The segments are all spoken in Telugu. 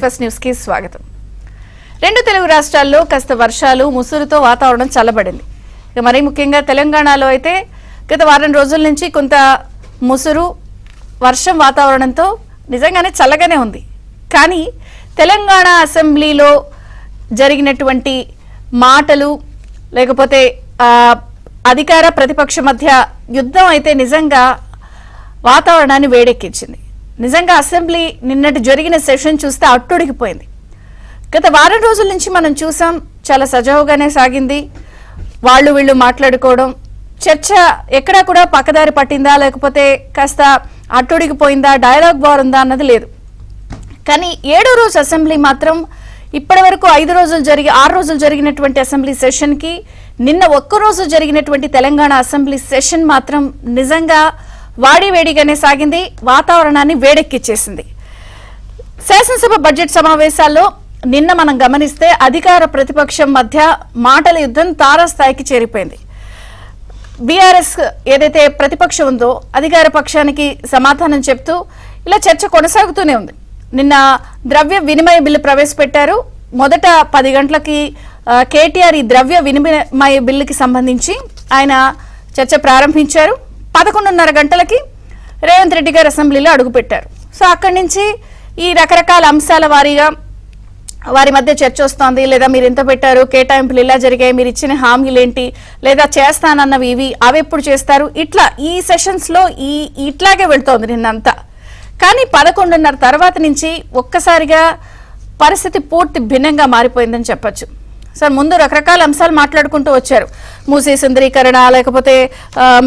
బ్రేక్ఫాస్ట్ న్యూస్ కి స్వాగతం. రెండు తెలుగు రాష్ట్రాల్లో కాస్త వర్షాలు ముసురుతో వాతావరణం చల్లబడింది. ఇక మరీ ముఖ్యంగా తెలంగాణలో అయితే గత వారం రోజుల నుంచి కొంత ముసురు వర్షం వాతావరణంతో నిజంగానే చల్లగానే ఉంది. కానీ తెలంగాణ అసెంబ్లీలో జరిగినటువంటి మాటలు లేకపోతే అధికార ప్రతిపక్ష మధ్య యుద్ధం అయితే నిజంగా వాతావరణాన్ని వేడెక్కించింది. నిజంగా అసెంబ్లీ నిన్నటి జరిగిన సెషన్ చూస్తే అట్టుడికిపోయింది. గత వారం రోజుల నుంచి మనం చూసాం, చాలా సజావుగానే సాగింది. వాళ్ళు వీళ్ళు మాట్లాడుకోవడం, చర్చ ఎక్కడా కూడా పక్కదారి పట్టిందా లేకపోతే కాస్త అట్టుడికిపోయిందా, డైలాగ్ వార్ ఉందా అన్నది లేదు. కానీ 7వ రోజు అసెంబ్లీ మాత్రం ఇప్పటి వరకు 6 రోజులు జరిగినటువంటి అసెంబ్లీ సెషన్ కి నిన్న ఒక్కరోజు జరిగినటువంటి తెలంగాణ అసెంబ్లీ సెషన్ మాత్రం నిజంగా వాడివేడిగానే సాగింది, వాతావరణాన్ని వేడెక్కిచ్చేసింది. శాసనసభ బడ్జెట్ సమావేశాల్లో నిన్న మనం గమనిస్తే అధికార ప్రతిపక్షం మధ్య మాటల యుద్ధం తారాస్థాయికి చేరిపోయింది. బీఆర్ఎస్ ఏదైతే ప్రతిపక్షం ఉందో అధికార పక్షానికి సమాధానం చెప్తూ ఇలా చర్చ కొనసాగుతూనే ఉంది. నిన్న ద్రవ్య వినిమయ బిల్లు ప్రవేశపెట్టారు. మొదట 10 గంటలకి కేటీఆర్ ఈ ద్రవ్య వినిమయ బిల్లుకి సంబంధించి ఆయన చర్చ ప్రారంభించారు. 11:30 గంటలకి రేవంత్ రెడ్డి గారు అసెంబ్లీలో అడుగుపెట్టారు. సో అక్కడి నుంచి ఈ రకరకాల అంశాల వారీగా వారి మధ్య చర్చ వస్తోంది. లేదా మీరు ఎంత పెట్టారు, కేటాయింపులు ఇలా జరిగాయి, మీరు ఇచ్చిన హామీలు ఏంటి, లేదా చేస్తానన్నవి ఇవి, అవి ఎప్పుడు చేస్తారు, ఇట్లా ఈ సెషన్స్ లో ఇట్లాగే వెళ్తోంది నిన్నంతా. కానీ 11:30 తర్వాత నుంచి ఒక్కసారిగా పరిస్థితి పూర్తి భిన్నంగా మారిపోయిందని చెప్పొచ్చు. సార్, ముందు రకరకాల అంశాలు మాట్లాడుకుంటూ వచ్చారు. మూసీ సుందరీకరణ, లేకపోతే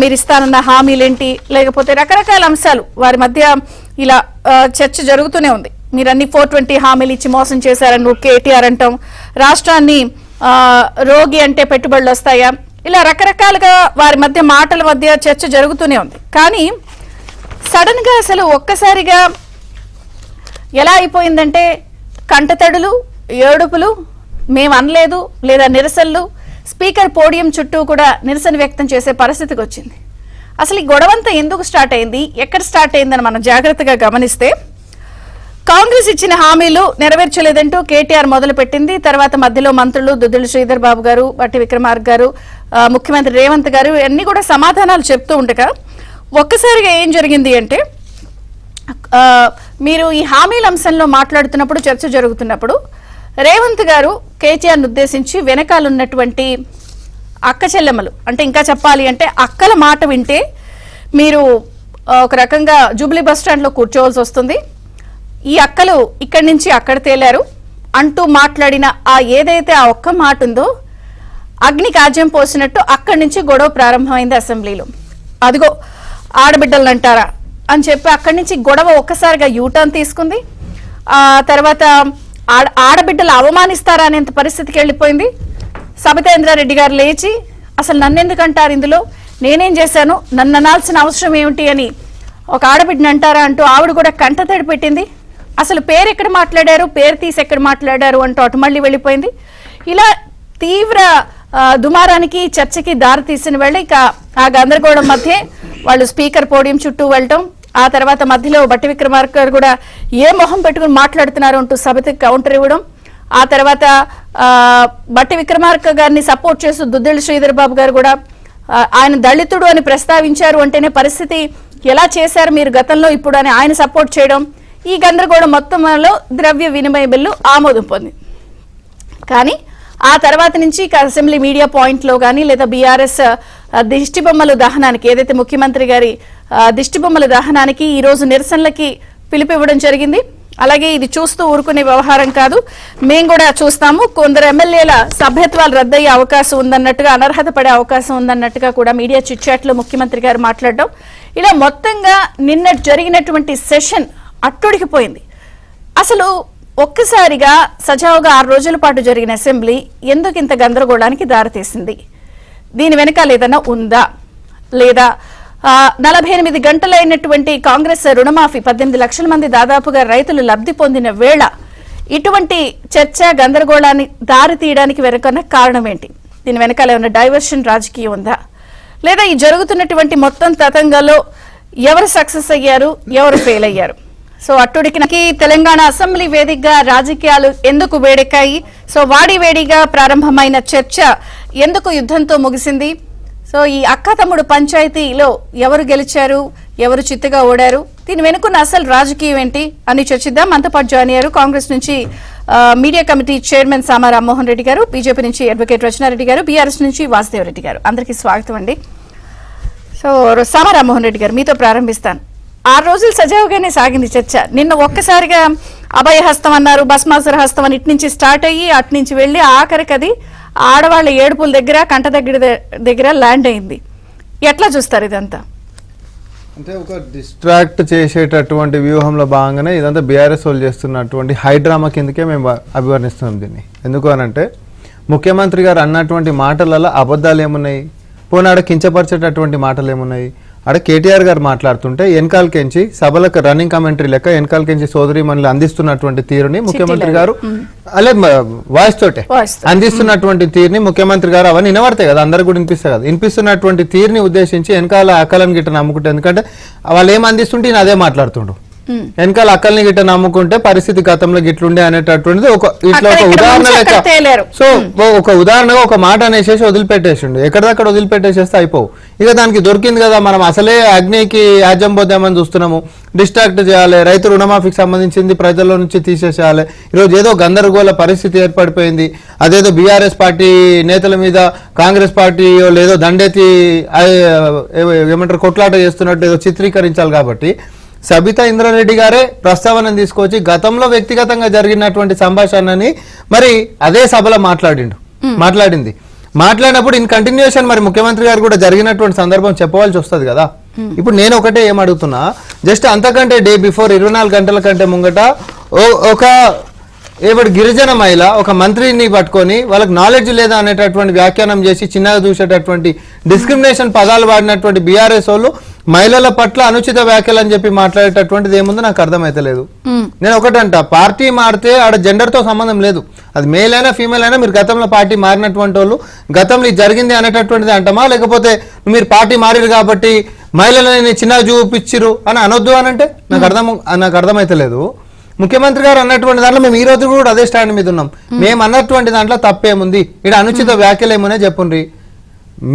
మీరు ఇస్తానన్న హామీలేంటి, లేకపోతే రకరకాల అంశాలు వారి మధ్య ఇలా చర్చ జరుగుతూనే ఉంది. మీరు అన్ని 420 హామీలు ఇచ్చి మోసం చేశారని కేటీఆర్ అంటాం, రాష్ట్రాన్ని రోగి అంటే పెట్టుబడులు వస్తాయా, ఇలా రకరకాలుగా వారి మధ్య మాటల మధ్య చర్చ జరుగుతూనే ఉంది. కానీ సడన్ గా అసలు ఒక్కసారిగా ఎలా అయిపోయిందంటే కంటతడులు, ఏడుపులు, మేము అనలేదు లేదా నిరసనలు, స్పీకర్ పోడియం చుట్టూ కూడా నిరసన వ్యక్తం చేసే పరిస్థితికి వచ్చింది. అసలు ఈ గొడవంతా ఎందుకు స్టార్ట్ అయింది, ఎక్కడ స్టార్ట్ అయిందని మనం జాగ్రత్తగా గమనిస్తే కాంగ్రెస్ ఇచ్చిన హామీలు నెరవేర్చలేదంటూ కేటీఆర్ మొదలుపెట్టింది. తర్వాత మధ్యలో మంత్రులు దుద్దిళ్ల శ్రీధర్ బాబు గారు, బట్టి విక్రమార్క గారు, ముఖ్యమంత్రి రేవంత్ గారు అన్ని కూడా సమాధానాలు చెప్తూ ఉండగా ఒక్కసారిగా ఏం జరిగింది అంటే మీరు ఈ హామీల అంశంలో మాట్లాడుతున్నప్పుడు, చర్చ జరుగుతున్నప్పుడు రేవంత్ గారు కేటీఆర్ను ఉద్దేశించి వెనకాలన్నటువంటి అక్క చెల్లెమ్మలు, అంటే ఇంకా చెప్పాలి అంటే అక్కల మాట వింటే మీరు ఒక రకంగా జూబ్లీ బస్ స్టాండ్లో కూర్చోవలసి వస్తుంది, ఈ అక్కలు ఇక్కడి నుంచి అక్కడ తేలారు అంటూ మాట్లాడిన ఏదైతే ఆ ఒక్క మాట ఉందో అగ్నికి ఆజ్యం పోసినట్టు అక్కడి నుంచి గొడవ ప్రారంభమైంది అసెంబ్లీలో. అదిగో ఆడబిడ్డలను అంటారా అని చెప్పి అక్కడి నుంచి గొడవ ఒక్కసారిగా యూటర్న్ తీసుకుంది. తర్వాత ఆడబిడ్డలు అవమానిస్తారా అనేంత పరిస్థితికి వెళ్ళిపోయింది. సబితేంద్రారెడ్డి గారు లేచి అసలు నన్నెందుకు అంటారు, ఇందులో నేనేం చేశాను, నన్ను అనాల్సిన అవసరం ఏమిటి అని ఒక ఆడబిడ్డను అంటారా అంటూ ఆవిడ కూడా కంటతడి పెట్టింది. అసలు పేరు ఎక్కడ మాట్లాడారు, పేరు తీసి ఎక్కడ మాట్లాడారు అంటూ అటు మళ్ళీ వెళ్ళిపోయింది. ఇలా తీవ్ర దుమారానికి చర్చకి దారి తీసిన వేళ ఇక ఆ గందరగోళం మధ్య వాళ్ళు స్పీకర్ పోడియం చుట్టూ వెళ్ళటం, ఆ తర్వాత మధ్యలో బట్టి విక్రమార్క గారు కూడా ఏ మొహం పెట్టుకుని మాట్లాడుతున్నారు అంటూ సభకి కౌంటర్ ఇవ్వడం, ఆ తర్వాత బట్టి విక్రమార్క గారిని సపోర్ట్ చేస్తూ దుద్దిళ్ల శ్రీధర్ బాబు గారు కూడా ఆయన దళితుడు అని ప్రస్తావించారు అంటేనే పరిస్థితి ఎలా చేశారు మీరు గతంలో ఇప్పుడు అని ఆయన సపోర్ట్ చేయడం, ఈ గందరగోళం మొత్తంలో ద్రవ్య వినిమయ బిల్లు ఆమోదం పొందింది. కానీ ఆ తర్వాత నుంచి అసెంబ్లీ మీడియా పాయింట్లో కానీ లేదా బీఆర్ఎస్ దిష్టిబొమ్మల దహనానికి, ఏదైతే ముఖ్యమంత్రి గారి దిష్టిబొమ్మల దహనానికి ఈ రోజు నిరసనలకి పిలుపివ్వడం జరిగింది. అలాగే ఇది చూస్తూ ఊరుకునే వ్యవహారం కాదు, మేము కూడా చూస్తాము, కొందరు ఎమ్మెల్యేల సభ్యత్వాలు రద్దయ్యే అవకాశం ఉందన్నట్టుగా, అనర్హత పడే అవకాశం ఉందన్నట్టుగా కూడా మీడియా చిట్చాట్లో ముఖ్యమంత్రి గారు మాట్లాడడం, ఇలా మొత్తంగా నిన్న జరిగినటువంటి సెషన్ అట్టుడికిపోయింది. అసలు ఒక్కసారిగా సజావుగా 6 రోజుల పాటు జరిగిన అసెంబ్లీ ఎందుకు ఇంత గందరగోళానికి దారితీసింది, దీని వెనకాల ఏదైనా ఉందా, లేదా 48 గంటలైనటువంటి కాంగ్రెస్ రుణమాఫీ 18 లక్షల మంది దాదాపుగా రైతులు లబ్ధి పొందిన వేళ ఇటువంటి చర్చ గందరగోళాన్ని దారి తీయడానికి వెనుకన్న కారణం ఏంటి, దీని వెనకాల ఏమైనా డైవర్షన్ రాజకీయం ఉందా, లేదా ఈ జరుగుతున్నటువంటి మొత్తం తతంగంలో ఎవరు సక్సెస్ అయ్యారు, ఎవరు ఫెయిల్ అయ్యారు, సో అట్టుడికి తెలంగాణ అసెంబ్లీ వేదికగా రాజకీయాలు ఎందుకు వేడెక్కాయి, సో వాడి వేడిగా ప్రారంభమైన చర్చ ఎందుకు యుద్ధంతో ముగిసింది, సో ఈ అక్క తమ్ముడు పంచాయతీలో ఎవరు గెలిచారు, ఎవరు చిత్తుగా ఓడారు, దీని వెనుకున్న అసలు రాజకీయం ఏంటి అని చర్చిద్దాం. మనతో పాటు జాయిన్ అయ్యారు కాంగ్రెస్ నుంచి మీడియా కమిటీ చైర్మన్ సామా రామ్మోహన్ రెడ్డి గారు, బీజేపీ నుంచి అడ్వకేట్ రచనారెడ్డి గారు, బీఆర్ఎస్ నుంచి వాసుదేవ్ రెడ్డి గారు. అందరికీ స్వాగతం అండి. సో సామా రామ్మోహన్ రెడ్డి గారు, మీతో ప్రారంభిస్తాను. 6 రోజులు సజావుగానే సాగింది చర్చ. నిన్న ఒక్కసారిగా అభయహస్తం అన్నారు, భస్మాసుర హస్తం అని ఇటు నుంచి స్టార్ట్ అయ్యి అటు నుంచి వెళ్ళి ఆఖరికి అది ఆడవాళ్ళ ఏడుపుల దగ్గర కంట దగ్గర ల్యాండ్ అయింది. ఎట్లా చూస్తారు ఇదంతా? అంటే ఒక డిస్ట్రాక్ట్ చేసేటటువంటి వ్యూహంలో భాగంగానే ఇదంతా బీఆర్ఎస్ వాళ్ళు చేస్తున్నటువంటి హైడ్రామా కిందకే మేము అభివర్ణిస్తున్నాం దీన్ని. ఎందుకు అనంటే ముఖ్యమంత్రి గారు అన్నటువంటి మాటలలో అబద్ధాలు ఏమున్నాయి, పోనాడ కించపరిచేటటువంటి మాటలు ఏమున్నాయి. ఆడ కేటీఆర్ గారు మాట్లాడుతుంటే వెనకాలకెంచి సభలకు రన్నింగ్ కమెంటరీ లెక్క వెనకాలకెంచి సోదరి మనల్ని అందిస్తున్నటువంటి తీరుని ముఖ్యమంత్రి గారు అలే వాయిస్ తోటే అందిస్తున్నటువంటి తీరుని ముఖ్యమంత్రి గారు అవన్నీ వినబడతాయి కదా, అందరు కూడా వినిపిస్తాయి కదా, వినిపిస్తున్నటువంటి తీరుని ఉద్దేశించి వెనకాల అక్కలను గిట్ట నమ్ముకుంటే, ఎందుకంటే వాళ్ళు ఏం అందిస్తుంటే ఈయన అదే మాట్లాడుతుండు. వెనకాల అక్కల్ని గిట్ట నమ్ముకుంటే పరిస్థితి గతంలో గిట్లుండే అనేటటువంటిది ఒక ఇట్లా ఒక ఉదాహరణ లెక్క. సో ఒక ఉదాహరణగా ఒక మాట అనేసేసి వదిలిపెట్టేసిండు, ఎక్కడిదక్కడ వదిలిపెట్టేసేస్తే అయిపోవు. ఇక దానికి దొరికింది కదా, మనం అసలే అగ్నికి యాజ్యం పోద్దామని చూస్తున్నాము, డిస్ట్రాక్ట్ చేయాలి, రైతు రుణమాఫీకి సంబంధించింది ప్రజల్లో నుంచి తీసేసేయాలి. ఈరోజు ఏదో గందరగోళ పరిస్థితి ఏర్పడిపోయింది, అదేదో బీఆర్ఎస్ పార్టీ నేతల మీద కాంగ్రెస్ పార్టీ లేదో దండెత్తి ఏమంటారు కొట్లాట చేస్తున్నట్టు ఏదో చిత్రీకరించాలి. కాబట్టి సబితా ఇంద్రారెడ్డి గారే ప్రస్తావన తీసుకొచ్చి గతంలో వ్యక్తిగతంగా జరిగినటువంటి సంభాషణని మరి అదే సభలో మాట్లాడింది. మాట్లాడినప్పుడు ఇన్ కంటిన్యూషన్ మరి ముఖ్యమంత్రి గారు కూడా జరిగినటువంటి సందర్భం చెప్పవలసి వస్తుంది కదా. ఇప్పుడు నేను ఒకటే ఏం అడుగుతున్నా, జస్ట్ అంతకంటే డే బిఫోర్ 24 గంటల కంటే ముంగట ఒక గిరిజన మహిళ ఒక మంత్రిని పట్టుకొని వాళ్ళకి నాలెడ్జ్ లేదా అనేటటువంటి వ్యాఖ్యానం చేసి చిన్నగా చూసేటటువంటి డిస్క్రిమినేషన్ పదాలు వాడినటువంటి బీఆర్ఎస్ వాళ్ళు మహిళల పట్ల అనుచిత వ్యాఖ్యలు అని చెప్పి మాట్లాడేటటువంటిది ఏముందో నాకు అర్థమైతలేదు. నేను ఒకటంట, పార్టీ మారితే ఆడ జెండర్ తో సంబంధం లేదు, అది మేల్ అయినా ఫీమేల్ అయినా మీరు గతంలో పార్టీ మారినటువంటి వాళ్ళు గతంలో ఇది జరిగింది అనేటటువంటిది అంటామా, లేకపోతే మీరు పార్టీ మారిరు కాబట్టి మహిళలని చిన్నగా చూపించిరు అని అనొద్దు అని అంటే నాకు అర్థమైతలేదు. ముఖ్యమంత్రి గారు అన్నటువంటి దాంట్లో మేము ఈ రోజు కూడా అదే స్టాండ్ మీద ఉన్నాం. మేము అన్నటువంటి దాంట్లో తప్పేముంది, ఇక్కడ అనుచిత వ్యాఖ్యలు ఏమునే చెప్పుండ్రి.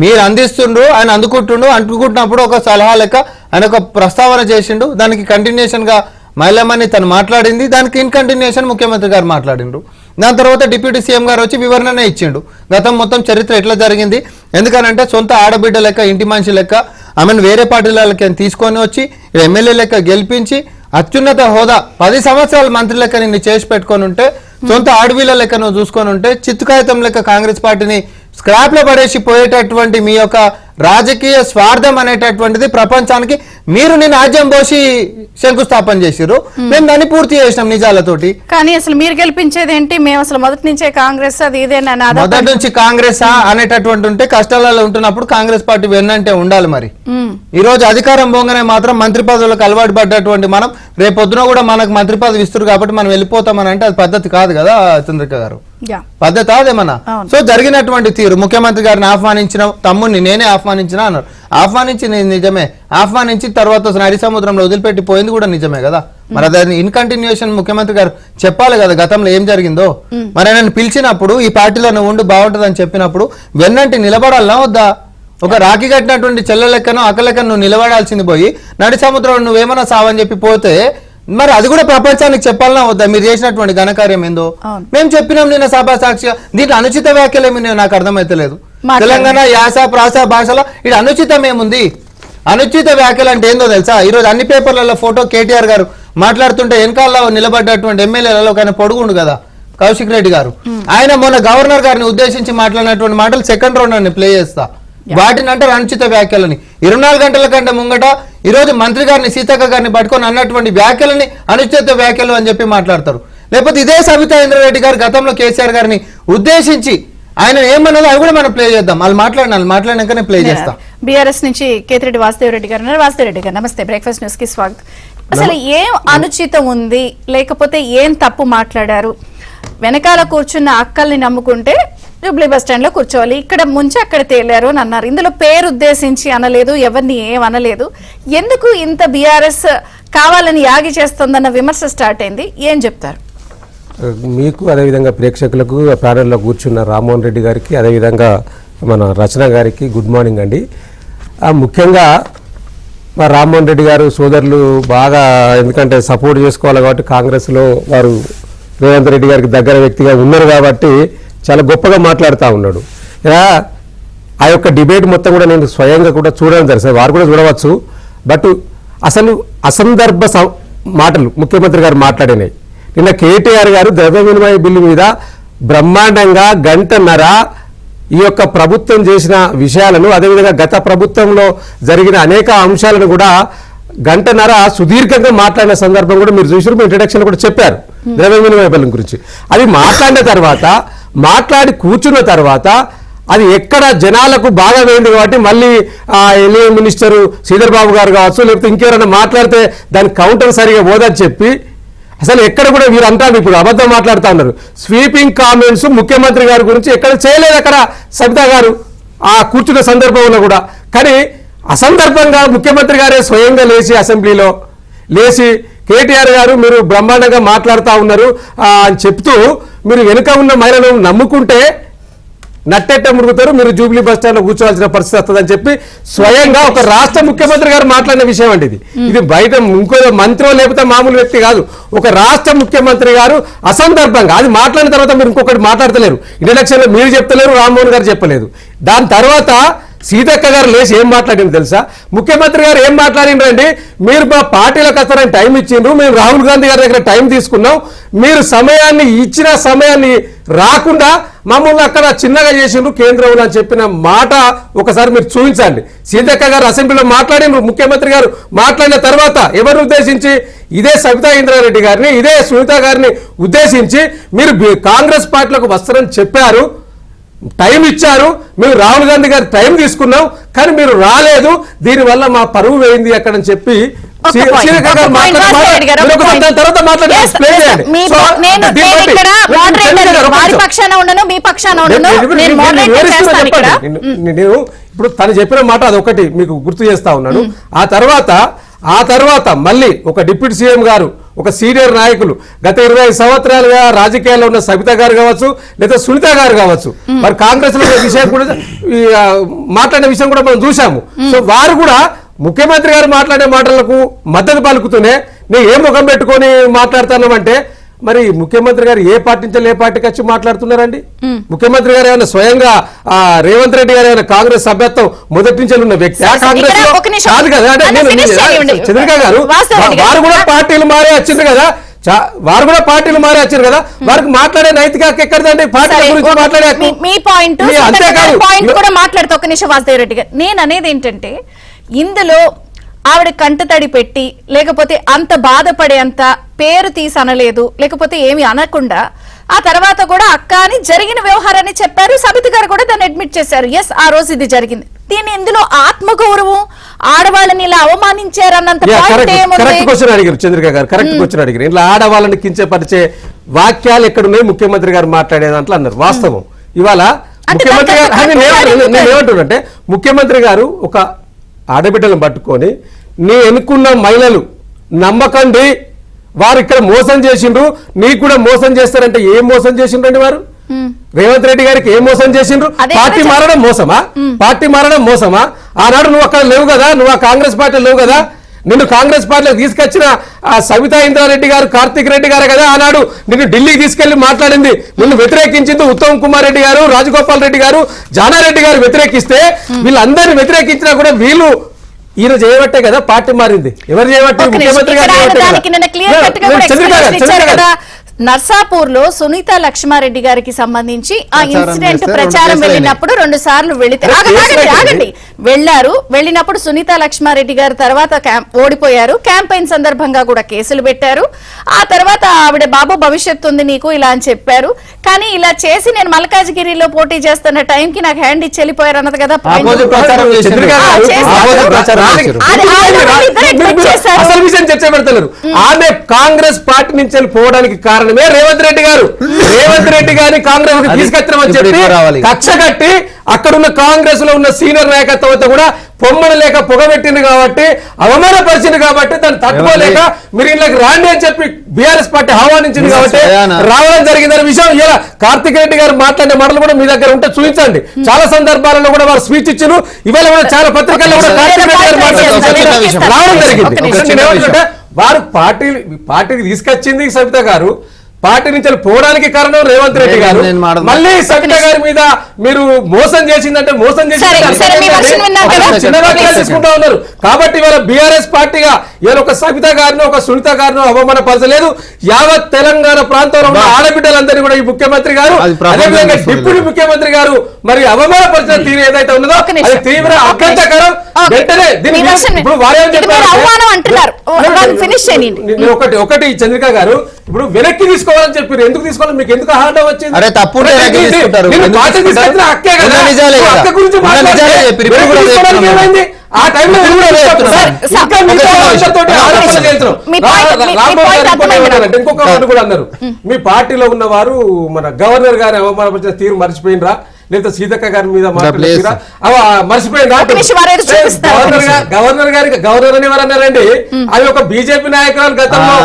మీరు అందిస్తుండ్రు, ఆయన అంటుకుంటున్నప్పుడు ఒక సలహా లెక్క ఆయన ఒక ప్రస్తావన చేసిండు, దానికి కంటిన్యూషన్ గా మహిళమని తను మాట్లాడింది, దానికి ఇన్ కంటిన్యూషన్ ముఖ్యమంత్రి గారు మాట్లాడిండు. దాని తర్వాత డిప్యూటీ సీఎం గారు వచ్చి వివరణనే ఇచ్చిండు, గతం మొత్తం చరిత్ర ఎట్లా జరిగింది. ఎందుకనంటే సొంత ఆడబిడ్డ లెక్క ఇంటి మనిషి లెక్క ఆమెను వేరే పార్టీలకి తీసుకొని వచ్చి ఎమ్మెల్యే లెక్క గెలిపించి అత్యున్నత హోదా 10 సంవత్సరాల మంత్రి లెక్క నిన్ను చేసి పెట్టుకొని ఉంటే, సొంత ఆడవిళ్ళ లెక్క నువ్వు చూసుకొని ఉంటే, చిత్తుకాయితం లెక్క కాంగ్రెస్ పార్టీని స్క్రాప్ లో పడేసి పోయేటటువంటి మీ యొక్క రాజకీయ స్వార్థం అనేటటువంటిది ప్రపంచానికి మీరు నేను ఆజ్యం పోసి శంకుస్థాపన చేసిరు, మేము దాన్ని పూర్తి చేసినాం నిజాలతోటి. కానీ అసలు మీరు గెలిపించేది ఏంటి, మేము అసలు మొదటి నుంచే కాంగ్రెస్ అది ఇదేనా, మొదటి నుంచి కాంగ్రెస్ అనేటటువంటి ఉంటే కష్టాలలో ఉంటున్నప్పుడు కాంగ్రెస్ పార్టీ వెన్నంటే ఉండాలి. మరి ఈ రోజు అధికారం పోగానే మాత్రం మంత్రి పదవులకు అలవాటు పడ్డటువంటి మనం రేపొద్దున కూడా మనకు మంత్రి పదవి ఇస్తారు కాబట్టి మనం వెళ్ళిపోతామని అంటే అది పద్ధతి కాదు కదా చంద్రిక గారు, పద్ధతి అదేమన్నా. సో జరిగినటువంటి తీరు, ముఖ్యమంత్రి గారిని ఆహ్వానించిన తమ్ముడిని నేనే ఆహ్వానించిన అన్నారు, ఆహ్వానించి నిజమే, ఆహ్వానించి తర్వాత నడి సముద్రంలో వదిలిపెట్టి పోయింది కూడా నిజమే కదా. మరి దాన్ని ఇన్ కంటిన్యూషన్ ముఖ్యమంత్రి గారు చెప్పాలి కదా గతంలో ఏం జరిగిందో. మరి ఆయన పిలిచినప్పుడు ఈ పార్టీలో నువ్వు ఉండి బాగుంటుందని చెప్పినప్పుడు వెన్నంటి నిలబడాలనా వద్దా? ఒక రాఖీ కట్టినటువంటి చెల్ల లెక్కను అక్క లెక్కను నువ్వు నిలబడాల్సింది పోయి నడి సముద్రంలో నువ్వేమన్నా సావని చెప్పి పోతే మరి అది కూడా ప్రపంచానికి చెప్పాలన్నా వద్దా మీరు చేసినటువంటి ఘనకార్యం ఏందో. మేము చెప్పినాం నిన్న సభా సాక్షిగా, దీంట్లో అనుచిత వ్యాఖ్యలు ఏమి నాకు అర్థమైతలేదు. తెలంగాణ యాస ప్రాస భాషలో ఇది అనుచితం ఏముంది? అనుచిత వ్యాఖ్యలు అంటే ఏందో తెలుసా? ఈ రోజు అన్ని పేపర్లలో ఫోటో కేటీఆర్ గారు మాట్లాడుతుంటే వెనకాలలో నిలబడ్డటువంటి ఎమ్మెల్యేలలో ఒక ఆయన పొడుగుండు కదా కౌశిక్ రెడ్డి గారు, ఆయన మొన్న గవర్నర్ గారిని ఉద్దేశించి మాట్లాడినటువంటి మాటలు సెకండ్ రౌండ్ అని ప్లే చేస్తా, వాటిని అంటారు అనుచిత వ్యాఖ్యలని. 24 గంటల కంటే ముంగట ఈ రోజు మంత్రి గారిని సీతక్క గారిని పట్టుకొని అన్నటువంటి వ్యాఖ్యలని అనుచిత వ్యాఖ్యలు అని చెప్పి మాట్లాడతారు. లేకపోతే ఇదే సబితా ఇంద్రారెడ్డి గారు గతంలో కేసీఆర్ గారిని ఉద్దేశించి ఆయన ఏమన్నదో అది కూడా మనం ప్లే చేద్దాం. వాళ్ళు మాట్లాడినాకనే ప్లే చేస్తాం. బీఆర్ఎస్ నుంచి కేతిరెడ్డి వాసుదేవ్ రెడ్డి గారు ఉన్నారు. వాసుదేవ్ రెడ్డి గారు నమస్తే, బ్రేక్ఫాస్ట్ న్యూస్ కి స్వాగతం. అసలు ఏం అనుచితం ఉంది, లేకపోతే ఏం తప్పు మాట్లాడారు? వెనకాల కూర్చున్న అక్కల్ని నమ్ముకుంటే జూబ్లీ బస్ స్టాండ్ లో కూర్చోవాలి, ఇక్కడ ముంచి అక్కడ తేలారు అని అన్నారు. ఇందులో పేరు ఉద్దేశించి అనలేదు, ఎవరిని ఏం అనలేదు. ఎందుకు ఇంత బీఆర్ఎస్ కావాలని యాగి చేస్తోందన్న విమర్శ స్టార్ట్ అయింది. ఏం చెప్తారు? మీకు అదేవిధంగా ప్రేక్షకులకు ప్యానెల్లో కూర్చున్న రామ్మోహన్ రెడ్డి గారికి అదేవిధంగా మన రచన గారికి గుడ్ మార్నింగ్ అండి. ముఖ్యంగా మా రామ్మోహన్ రెడ్డి గారు సోదరులు బాగా ఎందుకంటే సపోర్ట్ చేసుకోవాలి కాబట్టి కాంగ్రెస్లో వారు రేవంత్ రెడ్డి గారికి దగ్గర వ్యక్తిగా ఉన్నారు కాబట్టి చాలా గొప్పగా మాట్లాడుతూ ఉన్నాడు. ఇలా ఆ యొక్క డిబేట్ మొత్తం కూడా నేను స్వయంగా కూడా చూడడం జరిగింది, వారు కూడా చూడవచ్చు. బట్ అసలు అసందర్భ మాటలు ముఖ్యమంత్రి గారు మాట్లాడినాయి. నిన్న కేటీఆర్ గారు ద్రవ్య వినిమయ బిల్లు మీద బ్రహ్మాండంగా గంటన్నర ఈ యొక్క ప్రభుత్వం చేసిన విషయాలను అదేవిధంగా గత ప్రభుత్వంలో జరిగిన అనేక అంశాలను కూడా గంటన్నర సుదీర్ఘంగా మాట్లాడిన సందర్భం కూడా మీరు చూసారు. మీ ఇంట్రడక్షన్ కూడా చెప్పారు ద్రవ్య వినిమయ బిల్లు గురించి. అది మాట్లాడిన తర్వాత మాట్లాడి కూర్చున్న తర్వాత అది ఎక్కడ జనాలకు బాగా వేయండి కాబట్టి మళ్ళీ ఎల్ఏ మినిస్టరు శ్రీధర్ బాబు గారు కావచ్చు లేకపోతే ఇంకెవరైనా మాట్లాడితే దాని కౌంటర్ సరిగా పోదని చెప్పి అసలు ఎక్కడ కూడా వీరు అంటారు ఇప్పుడు అబద్ధం మాట్లాడుతూ ఉన్నారు. స్వీపింగ్ కామెంట్స్ ముఖ్యమంత్రి గారి గురించి ఎక్కడ చేయలేదు అక్కడ సబితా గారు ఆ కూర్చున్న సందర్భంలో కూడా. కానీ అసందర్భంగా ముఖ్యమంత్రి గారే స్వయంగా లేచి అసెంబ్లీలో లేచి కేటీఆర్ గారు మీరు బ్రహ్మాండంగా మాట్లాడుతూ ఉన్నారు అని చెప్తూ మీరు వెనుక ఉన్న మహిళలను నమ్ముకుంటే నట్టెట్ట మురుగుతారు, మీరు జూబ్లీ బస్ స్టాండ్ లో కూర్చోవాల్సిన పరిస్థితి వస్తుందని చెప్పి స్వయంగా ఒక రాష్ట్ర ముఖ్యమంత్రి గారు మాట్లాడిన విషయం అండి ఇది బయట ఇంకో మంత్రో లేకపోతే మామూలు వ్యక్తి కాదు, ఒక రాష్ట్ర ముఖ్యమంత్రి గారు అసందర్భంగా అది మాట్లాడిన తర్వాత మీరు ఇంకొకటి మాట్లాడతలేరు. ఇంట్రడక్షన్ లో మీరు చెప్తలేరు, రామ్మోహన్ గారు చెప్పలేదు. దాని తర్వాత సీతక్క గారు లేచి ఏం మాట్లాడింది తెలుసా? ముఖ్యమంత్రి గారు ఏం మాట్లాడిండ్రండి, మీరు మా పార్టీలకు వస్తారని టైం ఇచ్చిండ్రు, మేము రాహుల్ గాంధీ గారి దగ్గర టైం తీసుకున్నాం, మీరు సమయాన్ని ఇచ్చిన సమయాన్ని రాకుండా మమ్మల్ని అక్కడ చిన్నగా చేసిండ్రు కేంద్రంలో అని చెప్పిన మాట ఒకసారి మీరు చూపించండి. సీతక్క గారు అసెంబ్లీలో మాట్లాడిండ్రు, ముఖ్యమంత్రి గారు మాట్లాడిన తర్వాత ఎవరిని ఉద్దేశించి? ఇదే సబితా ఇంద్రారెడ్డి గారిని ఇదే సునీత గారిని ఉద్దేశించి మీరు కాంగ్రెస్ పార్టీలకు వస్తారని చెప్పారు, టైం ఇచ్చారు, మేము రాహుల్ గాంధీ గారి టైం తీసుకున్నాం, కానీ మీరు రాలేదు, దీనివల్ల మా పరువు వేయింది అక్కడ అని చెప్పి నేను ఇప్పుడు తను చెప్పిన మాట అదొకటి మీకు గుర్తు చేస్తా ఉన్నాను. ఆ తర్వాత మళ్ళీ ఒక డిప్యూటీ సీఎం గారు ఒక సీనియర్ నాయకులు గత 20 సంవత్సరాలుగా రాజకీయాల్లో ఉన్న సబితా గారు కావచ్చు లేదా సునీత గారు కావచ్చు మరి కాంగ్రెస్ లో విషయం కూడా మాట్లాడిన విషయం కూడా మనం చూసాము. సో వారు కూడా ముఖ్యమంత్రి గారు మాట్లాడే మాటలకు మద్దతు పలుకుతూనే నేను ఏ ముఖం పెట్టుకొని మాట్లాడుతున్నామంటే మరి ముఖ్యమంత్రి గారు ఏ పార్టీ నుంచి ఏ పార్టీకి వచ్చి మాట్లాడుతున్నారండి? ముఖ్యమంత్రి గారు ఏమైనా స్వయంగా రేవంత్ రెడ్డి గారు ఏమైనా కాంగ్రెస్ సభ్యత్వం మొదటి నుంచి ఉన్న వ్యక్తి కాంగ్రెస్ కాదు కదా. అంటే చంద్రిక గారు వారు కూడా పార్టీలు మారే వచ్చింది కదా, వారు కూడా పార్టీలు మారే వచ్చారు కదా, వారికి మాట్లాడే నైతిక హక్కు ఎక్కడదండి? పార్టీల గురించి మాట్లాడే మీ పాయింట్ కూడా మాట్లాడుతూ ఒక నిమిషం వాసుదేవ్ రెడ్డి గారు, నేను అనేది ఏంటంటే ఇందులో ఆవిడ కంటతడి పెట్టి లేకపోతే అంత బాధపడే అంత పేరు తీసి అనలేదు, లేకపోతే ఏమి అనకుండా ఆ తర్వాత కూడా అక్క అని జరిగిన వ్యవహారాన్ని చెప్పారు. సబిత గారు కూడా దాన్ని అడ్మిట్ చేశారు, ఎస్ ఆ రోజు ఇది జరిగింది. దీన్ని ఇందులో ఆత్మగౌరవం ఆడవాళ్ళని ఇలా అవమానించారన్నంత కరెక్ట్ క్వశ్చన్ అడిగారు చంద్రిక గారు, కరెక్ట్ క్వశ్చన్ అడిగారు. ఇలా ఆడవాళ్ళని కించపరిచే వాక్యాలు ఎక్కడున్నాయి ముఖ్యమంత్రి గారు మాట్లాడే దాంట్లో అన్నారు. వాస్తవం ఇవాళ ముఖ్యమంత్రి గారు నేనేమంటున్నానంటే ముఖ్యమంత్రి గారు ఒక ఆడబిడ్డలను పట్టుకొని నీ ఎన్నుకున్న మహిళలు నమ్మకండి, వారు ఇక్కడ మోసం చేసిండ్రు, నీకు కూడా మోసం చేస్తారంటే ఏం మోసం చేసిండ్రండి వారు? రేవంత్ రెడ్డి గారికి ఏం మోసం చేసిండ్రు? పార్టీ మారడం మోసమా? పార్టీ మారడం మోసమా? ఆనాడు నువ్వు అక్కడ లేవు కదా, నువ్వు ఆ కాంగ్రెస్ పార్టీలో లేవు కదా, నిన్ను కాంగ్రెస్ పార్టీలో తీసుకొచ్చిన సబితా ఇంద్రారెడ్డి గారు కార్తిక్ రెడ్డి గారు కదా ఆనాడు నిన్ను ఢిల్లీకి తీసుకెళ్లి మాట్లాడింది, నిన్ను వ్యతిరేకించింది ఉత్తమ్ కుమార్ రెడ్డి గారు, రాజగోపాల్ రెడ్డి గారు, జానారెడ్డి గారు వ్యతిరేకిస్తే వీళ్ళందరినీ వ్యతిరేకించినా కూడా వీళ్ళు ఈయన చేయబట్టే కదా పార్టీ మారింది. ఎవరు చేయబట్టే? ముఖ్యమంత్రి గారు. నర్సాపూర్ లో సునీత లక్ష్మారెడ్డి గారికి సంబంధించి ఆ ఇన్సిడెంట్ ప్రచారం వెళ్ళినప్పుడు 2 సార్లు వెళ్లారు. వెళ్ళినప్పుడు సునీత లక్ష్మారెడ్డి గారు తర్వాత ఓడిపోయారు. క్యాంపెయిన్ సందర్భంగా కూడా కేసులు పెట్టారు. ఆ తర్వాత ఆవిడ బాబు భవిష్యత్తు ఉంది నీకు ఇలా అని చెప్పారు. కానీ ఇలా చేసి నేను మల్కాజ్గిరిలో పోటీ చేస్తున్న టైంకి నాకు హ్యాండ్ ఇచ్చి వెళ్ళిపోయారు అన్నది కదా ఆమె కాంగ్రెస్ పార్టీ నుంచి పోవడానికి కారణం కారణమే రేవంత్ రెడ్డి గారిని కాంగ్రెస్ తీసుకొచ్చామని చెప్పి కక్ష కట్టి అక్కడున్న కాంగ్రెస్ లో ఉన్న సీనియర్ నాయకత్వం అంతా కూడా పొమ్మని లేక పొగబెట్టింది కాబట్టి అవమానపరిచింది కాబట్టి దాన్ని తట్టుకోలేక మీరు ఇళ్ళకి రాండి అని చెప్పి బీఆర్ఎస్ పార్టీ ఆహ్వానించింది కాబట్టి రావడం జరిగిందనే విషయం ఇలా కార్తిక్ రెడ్డి గారు మాట్లాడే మాటలు కూడా మీ దగ్గర ఉంటే చూపించండి. చాలా సందర్భాలలో కూడా వారు స్పీచ్ ఇచ్చారు. ఇవాళ కూడా చాలా పత్రికల్లో కూడా కార్తిక్ రెడ్డి గారు మాట్లాడే రావడం జరిగింది. వారు పార్టీకి తీసుకొచ్చింది సవిత గారు, పార్టీ నుంచి పోవడానికి కారణం రేవంత్ రెడ్డి గారు. మళ్ళీ సవిత గారి మీద మీరు మోసం చేసిందంటే మోసం తీసుకుంటా ఉన్నారు. కాబట్టి ఇవాళ బీఆర్ఎస్ పార్టీగా ఇవాళ ఒక సవిత గారిని ఒక సునీత గారిని అవమానపరచలేదు. యావత్ తెలంగాణ ప్రాంతంలో ఉన్న ఆడబిడ్డలందరినీ కూడా ఈ ముఖ్యమంత్రి గారు అదేవిధంగా డిప్యూటీ ముఖ్యమంత్రి గారు మరి అవమానపరిచిన తీరు ఏదైతే ఉన్నదో అది తీవ్ర అభ్యంతరకరం. వెంటనే ఇప్పుడు వారేం చెప్పారు ఒకటి చంద్రిక గారు ఇప్పుడు వెనక్కి తీసుకోవాలని చెప్పారు. ఎందుకు తీసుకోవాలి, మీకు ఎందుకు ఆహ్వానం వచ్చింది? అరే తప్పు అక్కే కదా ఆ టైంలో ఇంకొక కూడా అన్నారు, మీ పార్టీలో ఉన్నవారు మన గవర్నర్ గారి అవమానపరిచిన తీరు మర్చిపోయినరా, లేదా సీతక్క గారి మీద మాట్లాడారా మర్చిపోయిందా? గవర్నర్ గారికి గవర్నర్ అని ఎవరు అన్నారండి? అది ఒక బీజేపీ నాయకురాలు గతంలో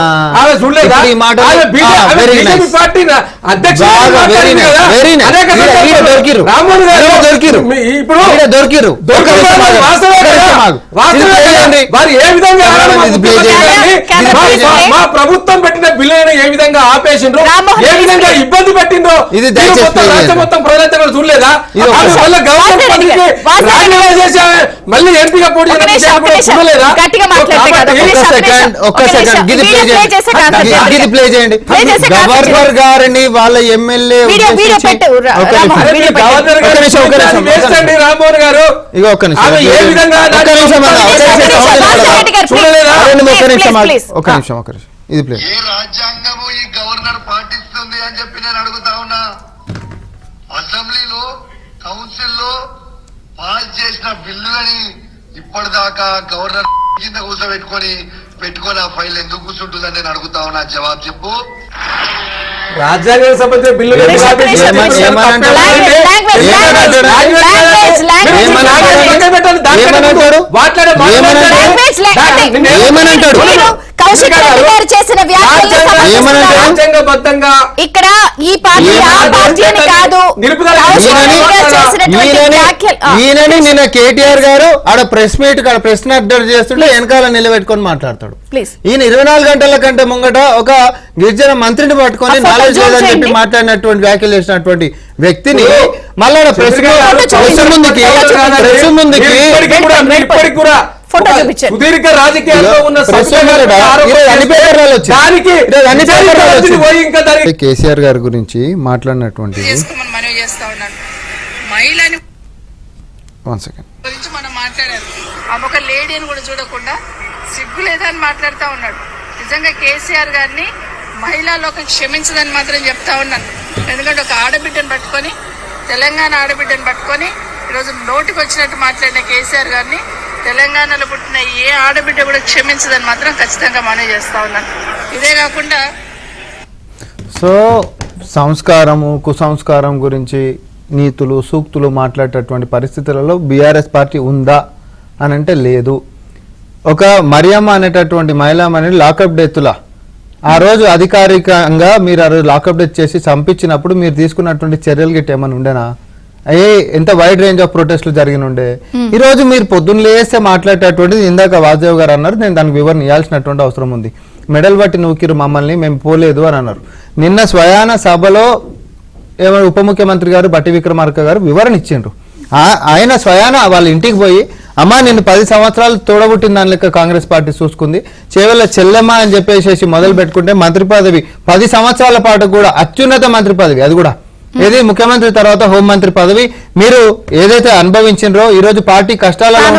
ఆమె చూడలేదా? బీజేపీ పార్టీ అధ్యక్షుడు రామ్మోహన్ గారు ఇప్పుడు వారు ఏ విధంగా మా ప్రభుత్వం పెట్టిన బిల్లులను ఏ విధంగా ఆపేసిండ్రు, ఏ విధంగా ఇబ్బంది పెట్టిండ్రో రాష్ట్ర మొత్తం ప్రజలంతా కూడా చూడలేదా? మళ్ళీ ఎంపీగా పోటీ చూడలేదా? గవర్నర్ గారిని వాళ్ళ ఎమ్మెల్యే రామ్మోహన్ గారు ఏ విధంగా ఒక నిమిషం ఇది ప్లే. ఏ రాజ్యాంగము ఈ గవర్నర్ పాటిస్తుంది అని చెప్పి నేను అడుగుతా ఉన్నా. అసెంబ్లీలో కౌన్సిల్లో పాస్ చేసిన బిల్లులని ఇప్పటిదాకా గవర్నర్ కింద కూర్చోబెట్టుకొని ఆ ఫైల్ ఎందుకు కూర్చుంటుందని నేను అడుగుతా ఉన్నా. జవాబు చెప్పు. రాజ్యాంగం సంబంధించిన బిల్లు ఇక్కడ ఈ పార్టీ కాదు. ఈయనని నిన్న కేటీఆర్ గారు ఆడ ప్రెస్ మీట్ ప్రశ్న అడ్డర్ చేస్తుంటే వెనకాల నిలబెట్టుకొని మాట్లాడతాడు. ఈయన 24 గంటల కంటే ముంగట ఒక గిరిజన మంత్రిని పట్టుకొని నాలెడ్జ్ లేదని చెప్పి మాట్లాడినటువంటి వ్యాఖ్యలు చేసినటువంటి వ్యక్తిని మళ్ళా ప్రెస్ ముందుకి సుదీర్ఘ రాజకీయాల్లో ఉన్న కేసీఆర్ గారి గురించి మాట్లాడినటువంటి మనం మాట్లాడారు. ఆమె ఒక లేడీ అని కూడా చూడకుండా సిగ్గు లేదని మాట్లాడుతూ ఉన్నాడు. నిజంగా కేసీఆర్ గారిని మహిళా లోకం క్షమించదని మాత్రం చెప్తా ఉన్నాను. ఎందుకంటే ఒక ఆడబిడ్డను పట్టుకొని, తెలంగాణ ఆడబిడ్డను పట్టుకొని ఈరోజు నోటికి వచ్చినట్టు మాట్లాడిన కేసీఆర్ గారిని తెలంగాణలో పుట్టిన ఏ ఆడబిడ్డ కూడా క్షమించదని మాత్రం ఖచ్చితంగా మనవి చేస్తా ఉన్నాను. ఇదే కాకుండా సో సంస్కారము కుసంస్కారం గురించి నీతులు సూక్తులు మాట్లాడేటటువంటి పరిస్థితులలో బీఆర్ఎస్ పార్టీ ఉందా అని అంటే లేదు. ఒక మరియమ్మ అనేటటువంటి మహిళామణి లాకప్ డెత్తులా ఆ రోజు అధికారికంగా మీరు ఆ రోజు లాకప్ డెత్ చేసి చంపించినప్పుడు మీరు తీసుకున్నటువంటి చర్యలు గిట్ట ఏమైనా ఉండేనా? ఎంత వైడ్ రేంజ్ ఆఫ్ ప్రొటెస్ట్లు జరిగిన ఉండే. ఈ రోజు మీరు పొద్దున్న లేస్తే మాట్లాడేటటువంటిది ఇందాక వాసుదేవ్ గారు అన్నారు, నేను దానికి వివరణ ఇవ్వాల్సినటువంటి అవసరం ఉంది. మెడల్ బట్టి నూకిరు మమ్మల్ని, మేము పోలేదు అని అన్నారు. నిన్న స్వయాన సభలో ఏమైనా ఉప ముఖ్యమంత్రి గారు బట్టి విక్రమార్క గారు వివరణ ఇచ్చిండ్రు. ఆయన స్వయాన వాళ్ళ ఇంటికి పోయి, అమ్మా నేను 10 సంవత్సరాలు తోడబుట్టిన దాని లెక్క కాంగ్రెస్ పార్టీ చూసుకుంది, చేవెళ్ళ చెల్లెమ్మ అని చెప్పేసి మొదలు పెట్టుకుంటే మంత్రి పదవి 10 సంవత్సరాల పాటు కూడా అత్యున్నత మంత్రి పదవి, అది కూడా ఏది ముఖ్యమంత్రి తర్వాత హోంమంత్రి పదవి మీరు ఏదైతే అనుభవించినరో ఈ రోజు పార్టీ కష్టాలలో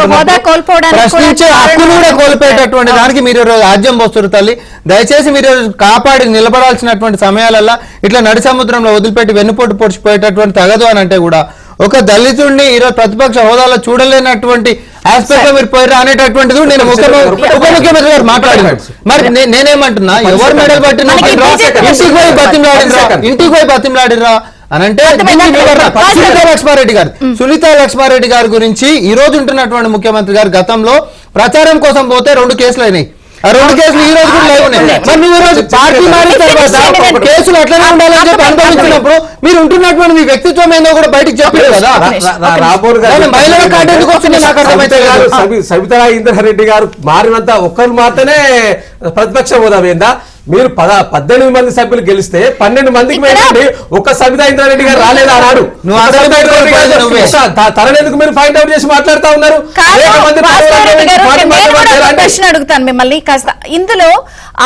ప్రశ్నించే హక్కును కూడా కోల్పోయేటటువంటి దానికి మీరు రాజ్యం పోస్తున్నారు తల్లి. దయచేసి మీరు కాపాడి నిలబడాల్సినటువంటి సమయాలల్లో ఇట్లా నడి సముద్రంలో వదిలిపెట్టి వెన్నుపోటు పొడిచిపోయేటటువంటి తగదు అని అంటే కూడా ఒక దళితుడిని ఈరోజు ప్రతిపక్ష హోదాలో చూడలేనటువంటి ఆస్పెక్ట్ లో మీరు పోయారు అనేటటువంటిది నేను ఉప ముఖ్యమంత్రి గారు మాట్లాడినాడు. మరి నేనేమంటున్నా, ఎవరు మెడల్ పట్టినా ఇంటికి పోయి బతిమలాడిరా అని అంటే సునీత లక్ష్మారెడ్డి గారి గురించి ఈ రోజు ఉంటున్నటువంటి ముఖ్యమంత్రి గారు గతంలో ప్రచారం కోసం పోతే 2 కేసులు అయినాయి. ఆ 2 కేసులు ఈ రోజు కూడా లైవ్ ఉన్నాయి. మరి నువ్వు ఈ రోజు పార్టీ మారిన తర్వాత కేసులు అట్లనే ఉండాలని చెప్పి అనుభవించినప్పుడు మీరు ఉంటున్నటువంటి మీ వ్యక్తిత్వం ఏందో కూడా బయటకు చెప్పారు కదా. మహిళల కార్డు ఎందుకు వస్తుంది నాకు అర్థమైతే కాదు. సబితా ఇంద్రారెడ్డి గారు మారినంత ఒక్కరు మాత్రమే ప్రతిపక్ష హోదా ఏందా? మీరు 18 మంది సభ్యులు గెలిస్తే 12 మందికి వెళ్ళండి. ఒక్క సబితా ఇంద్రారెడ్డి గారు రాలేదు అన్నాడు. తనెందుకు మీరు ఫైండ్ అవుట్ చేసి మాట్లాడుతూ ఉన్నారు? ప్రశ్న అడుగుతాను మిమ్మల్ని కాస్త. ఇందులో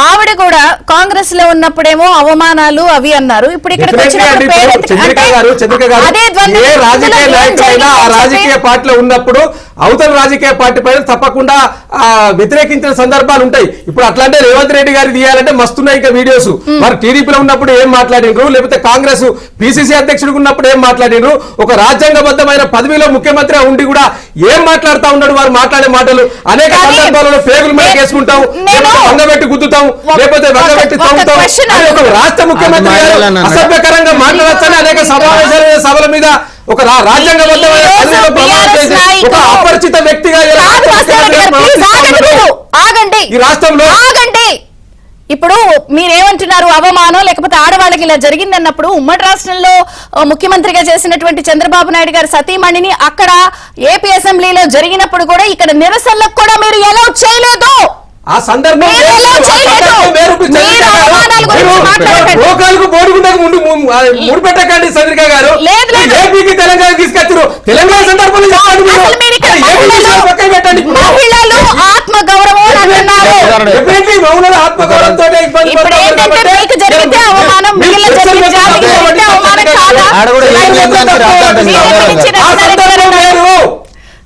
ఆవిడ కూడా కాంగ్రెస్ లో ఉన్నప్పుడేమో అవమానాలు అవి అన్నారు. ఇప్పుడు ఇక్కడ చంద్రిక గారు ఏ రాజకీయ నాయకులైనా ఆ రాజకీయ పార్టీలో ఉన్నప్పుడు అవతల రాజకీయ పార్టీ పైన తప్పకుండా వ్యతిరేకించిన సందర్భాలు ఉంటాయి. ఇప్పుడు అట్లాంటి రేవంత్ రెడ్డి గారి తీయాలంటే మస్తున్నాయి ఇంకా వీడియోస్. మరి టీడీపీలో ఉన్నప్పుడు ఏం మాట్లాడినరు, లేకపోతే కాంగ్రెస్ పిసిసి అధ్యక్షుడు ఉన్నప్పుడు ఏం మాట్లాడినరు, ఒక రాజ్యాంగబద్ధమైన పదవిలో ముఖ్యమంత్రి ఉండి కూడా ఏం మాట్లాడుతూ ఉన్నాడు. వారు మాట్లాడే మాటలు అనేక సందర్భాలలో పేగుల మీద వేసుకుంటాం, వంగబెట్టి గుద్దుతాం, లేకపోతే వంగబెట్టి తవ్వుతాం. ఒక రాష్ట్ర ముఖ్యమంత్రి అసభ్యకరంగా మాట్లాడచ్చని అనేక సభల మీద ఒక రాజ్యాంగబద్ధమైన ఒక అపరిచిత వ్యక్తిగా ఈ రాష్ట్రంలో ఇప్పుడు మీరేమంటున్నారు, అవమానం లేకపోతే ఆడవాళ్ళకి ఇలా జరిగింది అన్నప్పుడు ఉమ్మడి రాష్ట్రంలో ముఖ్యమంత్రిగా చేసినటువంటి చంద్రబాబు నాయుడు గారి సతీమణిని అక్కడ ఏపీ అసెంబ్లీలో జరిగినప్పుడు కూడా ఇక్కడ నిరసనలకు కూడా మీరు ఎలా చేయలేదు. ఆ సందర్భం ముడిపెట్టకండి చంద్రిక గారు. ఏపీకి తెలంగాణ తీసుకొచ్చారు. తెలంగాణ సందర్భంలో ఆత్మగౌరవం ఆత్మగౌరవంతో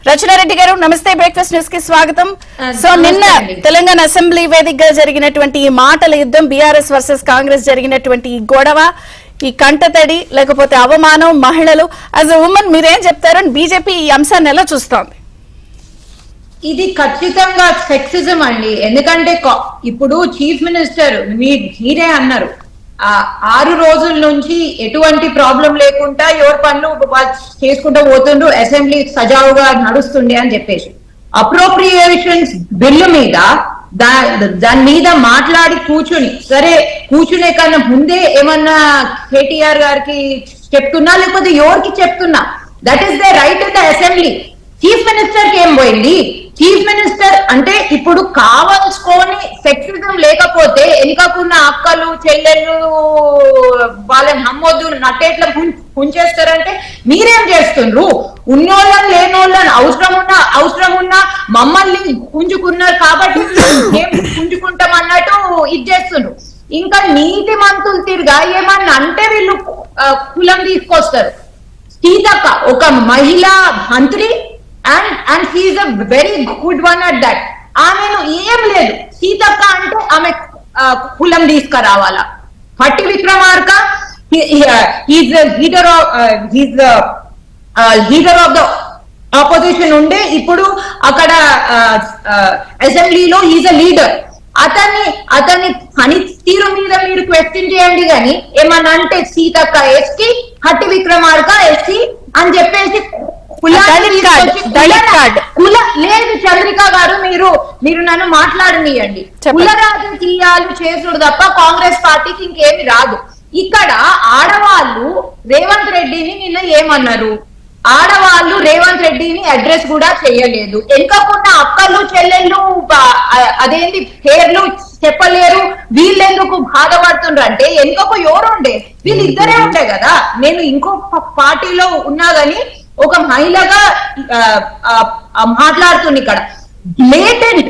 రచనారెడ్డి గారు నమస్తే, బ్రేక్ఫాస్ట్ న్యూస్ కి స్వాగతం. సో నిన్న తెలంగాణ అసెంబ్లీ వేదికగా జరిగినటువంటి ఈ మాటల యుద్ధం, బీఆర్ఎస్ వర్సెస్ కాంగ్రెస్ జరిగినటువంటి ఈ గొడవ, ఈ కంటతడి లేకపోతే అవమానం, మహిళలు యాజ్ ఎ ఉమెన్ మీరేం చెప్తారు? బీజేపీ ఈ అంశాన్ని ఎలా చూస్తోంది? ఇది ఖచ్చితంగా సెక్సిజం అండి. ఎందుకంటే ఇప్పుడు చీఫ్ మినిస్టర్ మీరే అన్నారు 6 రోజుల నుంచి ఎటువంటి ప్రాబ్లం లేకుండా ఎవరి పనులు చేసుకుంటూ పోతుండ్రు, అసెంబ్లీ సజావుగా నడుస్తుండే అని చెప్పేసి అప్రోప్రియేషన్స్ బిల్లు మీద దాని మీద మాట్లాడి కూర్చునే కన్నా ముందే ఏమన్నా కేటీఆర్ గారికి చెప్తున్నా లేకపోతే ఎవరికి చెప్తున్నా, that is the right in the assembly. Chief minister కి ఏం పోయింది? చీఫ్ మినిస్టర్ అంటే ఇప్పుడు కావాల్సుకొని సెక్సిజం లేకపోతే వెనుకకున్న అక్కలు చెల్లెళ్ళు వాళ్ళని నమ్మొద్దు నట్టేట్లా ఉంచేస్తారంటే మీరేం చేస్తుండ్రు? ఉన్నోళ్ళని లేనోళ్ళని అవసరం ఉన్నా మమ్మల్ని పుంజుకున్నారు కాబట్టి మేము పుంజుకుంటాం అన్నట్టు ఇది చేస్తుండ్రు. ఇంకా నీతి మంతులు తిరిగా ఏమన్నా అంటే వీళ్ళు కులం తీసుకొస్తారు. సీతక్క ఒక మహిళా మంత్రి and he is a very good one at that. ఆమెను ఏం లేదు, సీతక్క అంటే ఆమె కులం తీసుకురావాలా. పట్టి Vikramarka leader of the opposition ఉండే, ఇప్పుడు అక్కడ అసెంబ్లీలో హీజ్ అ లీడర్. అతన్ని పనితీరు మీద మీరు క్వశ్చన్ చేయండి కానీ ఏమన్నా అంటే సీతక్క ఎస్టీ, హట్టి విక్రమార్క ఎస్టీ అని చెప్పేసి లేదు. చంద్రిక గారు మీరు నన్ను మాట్లాడనియండి. కుల రాజకీయాలు చేసుడు తప్ప కాంగ్రెస్ పార్టీకి ఇంకేమి రాదు. ఇక్కడ ఆడవాళ్ళు రేవంత్ రెడ్డిని నిన్న ఏమన్నారు? ఆడవాళ్ళు రేవంత్ రెడ్డిని అడ్రస్ కూడా చేయలేదు. వెనుకకున్న అక్కలు చెల్లెళ్ళు అదేంటి పేర్లు చెప్పలేరు, వీళ్ళెందుకు బాధపడుతుండ్రు అంటే వెనుకకు ఎవరు ఉండే? వీళ్ళిద్దరే ఉండే కదా. నేను ఇంకో పార్టీలో ఉన్నా గాని ఒక మహిళగా మాట్లాడుతుంది. ఇక్కడ blatant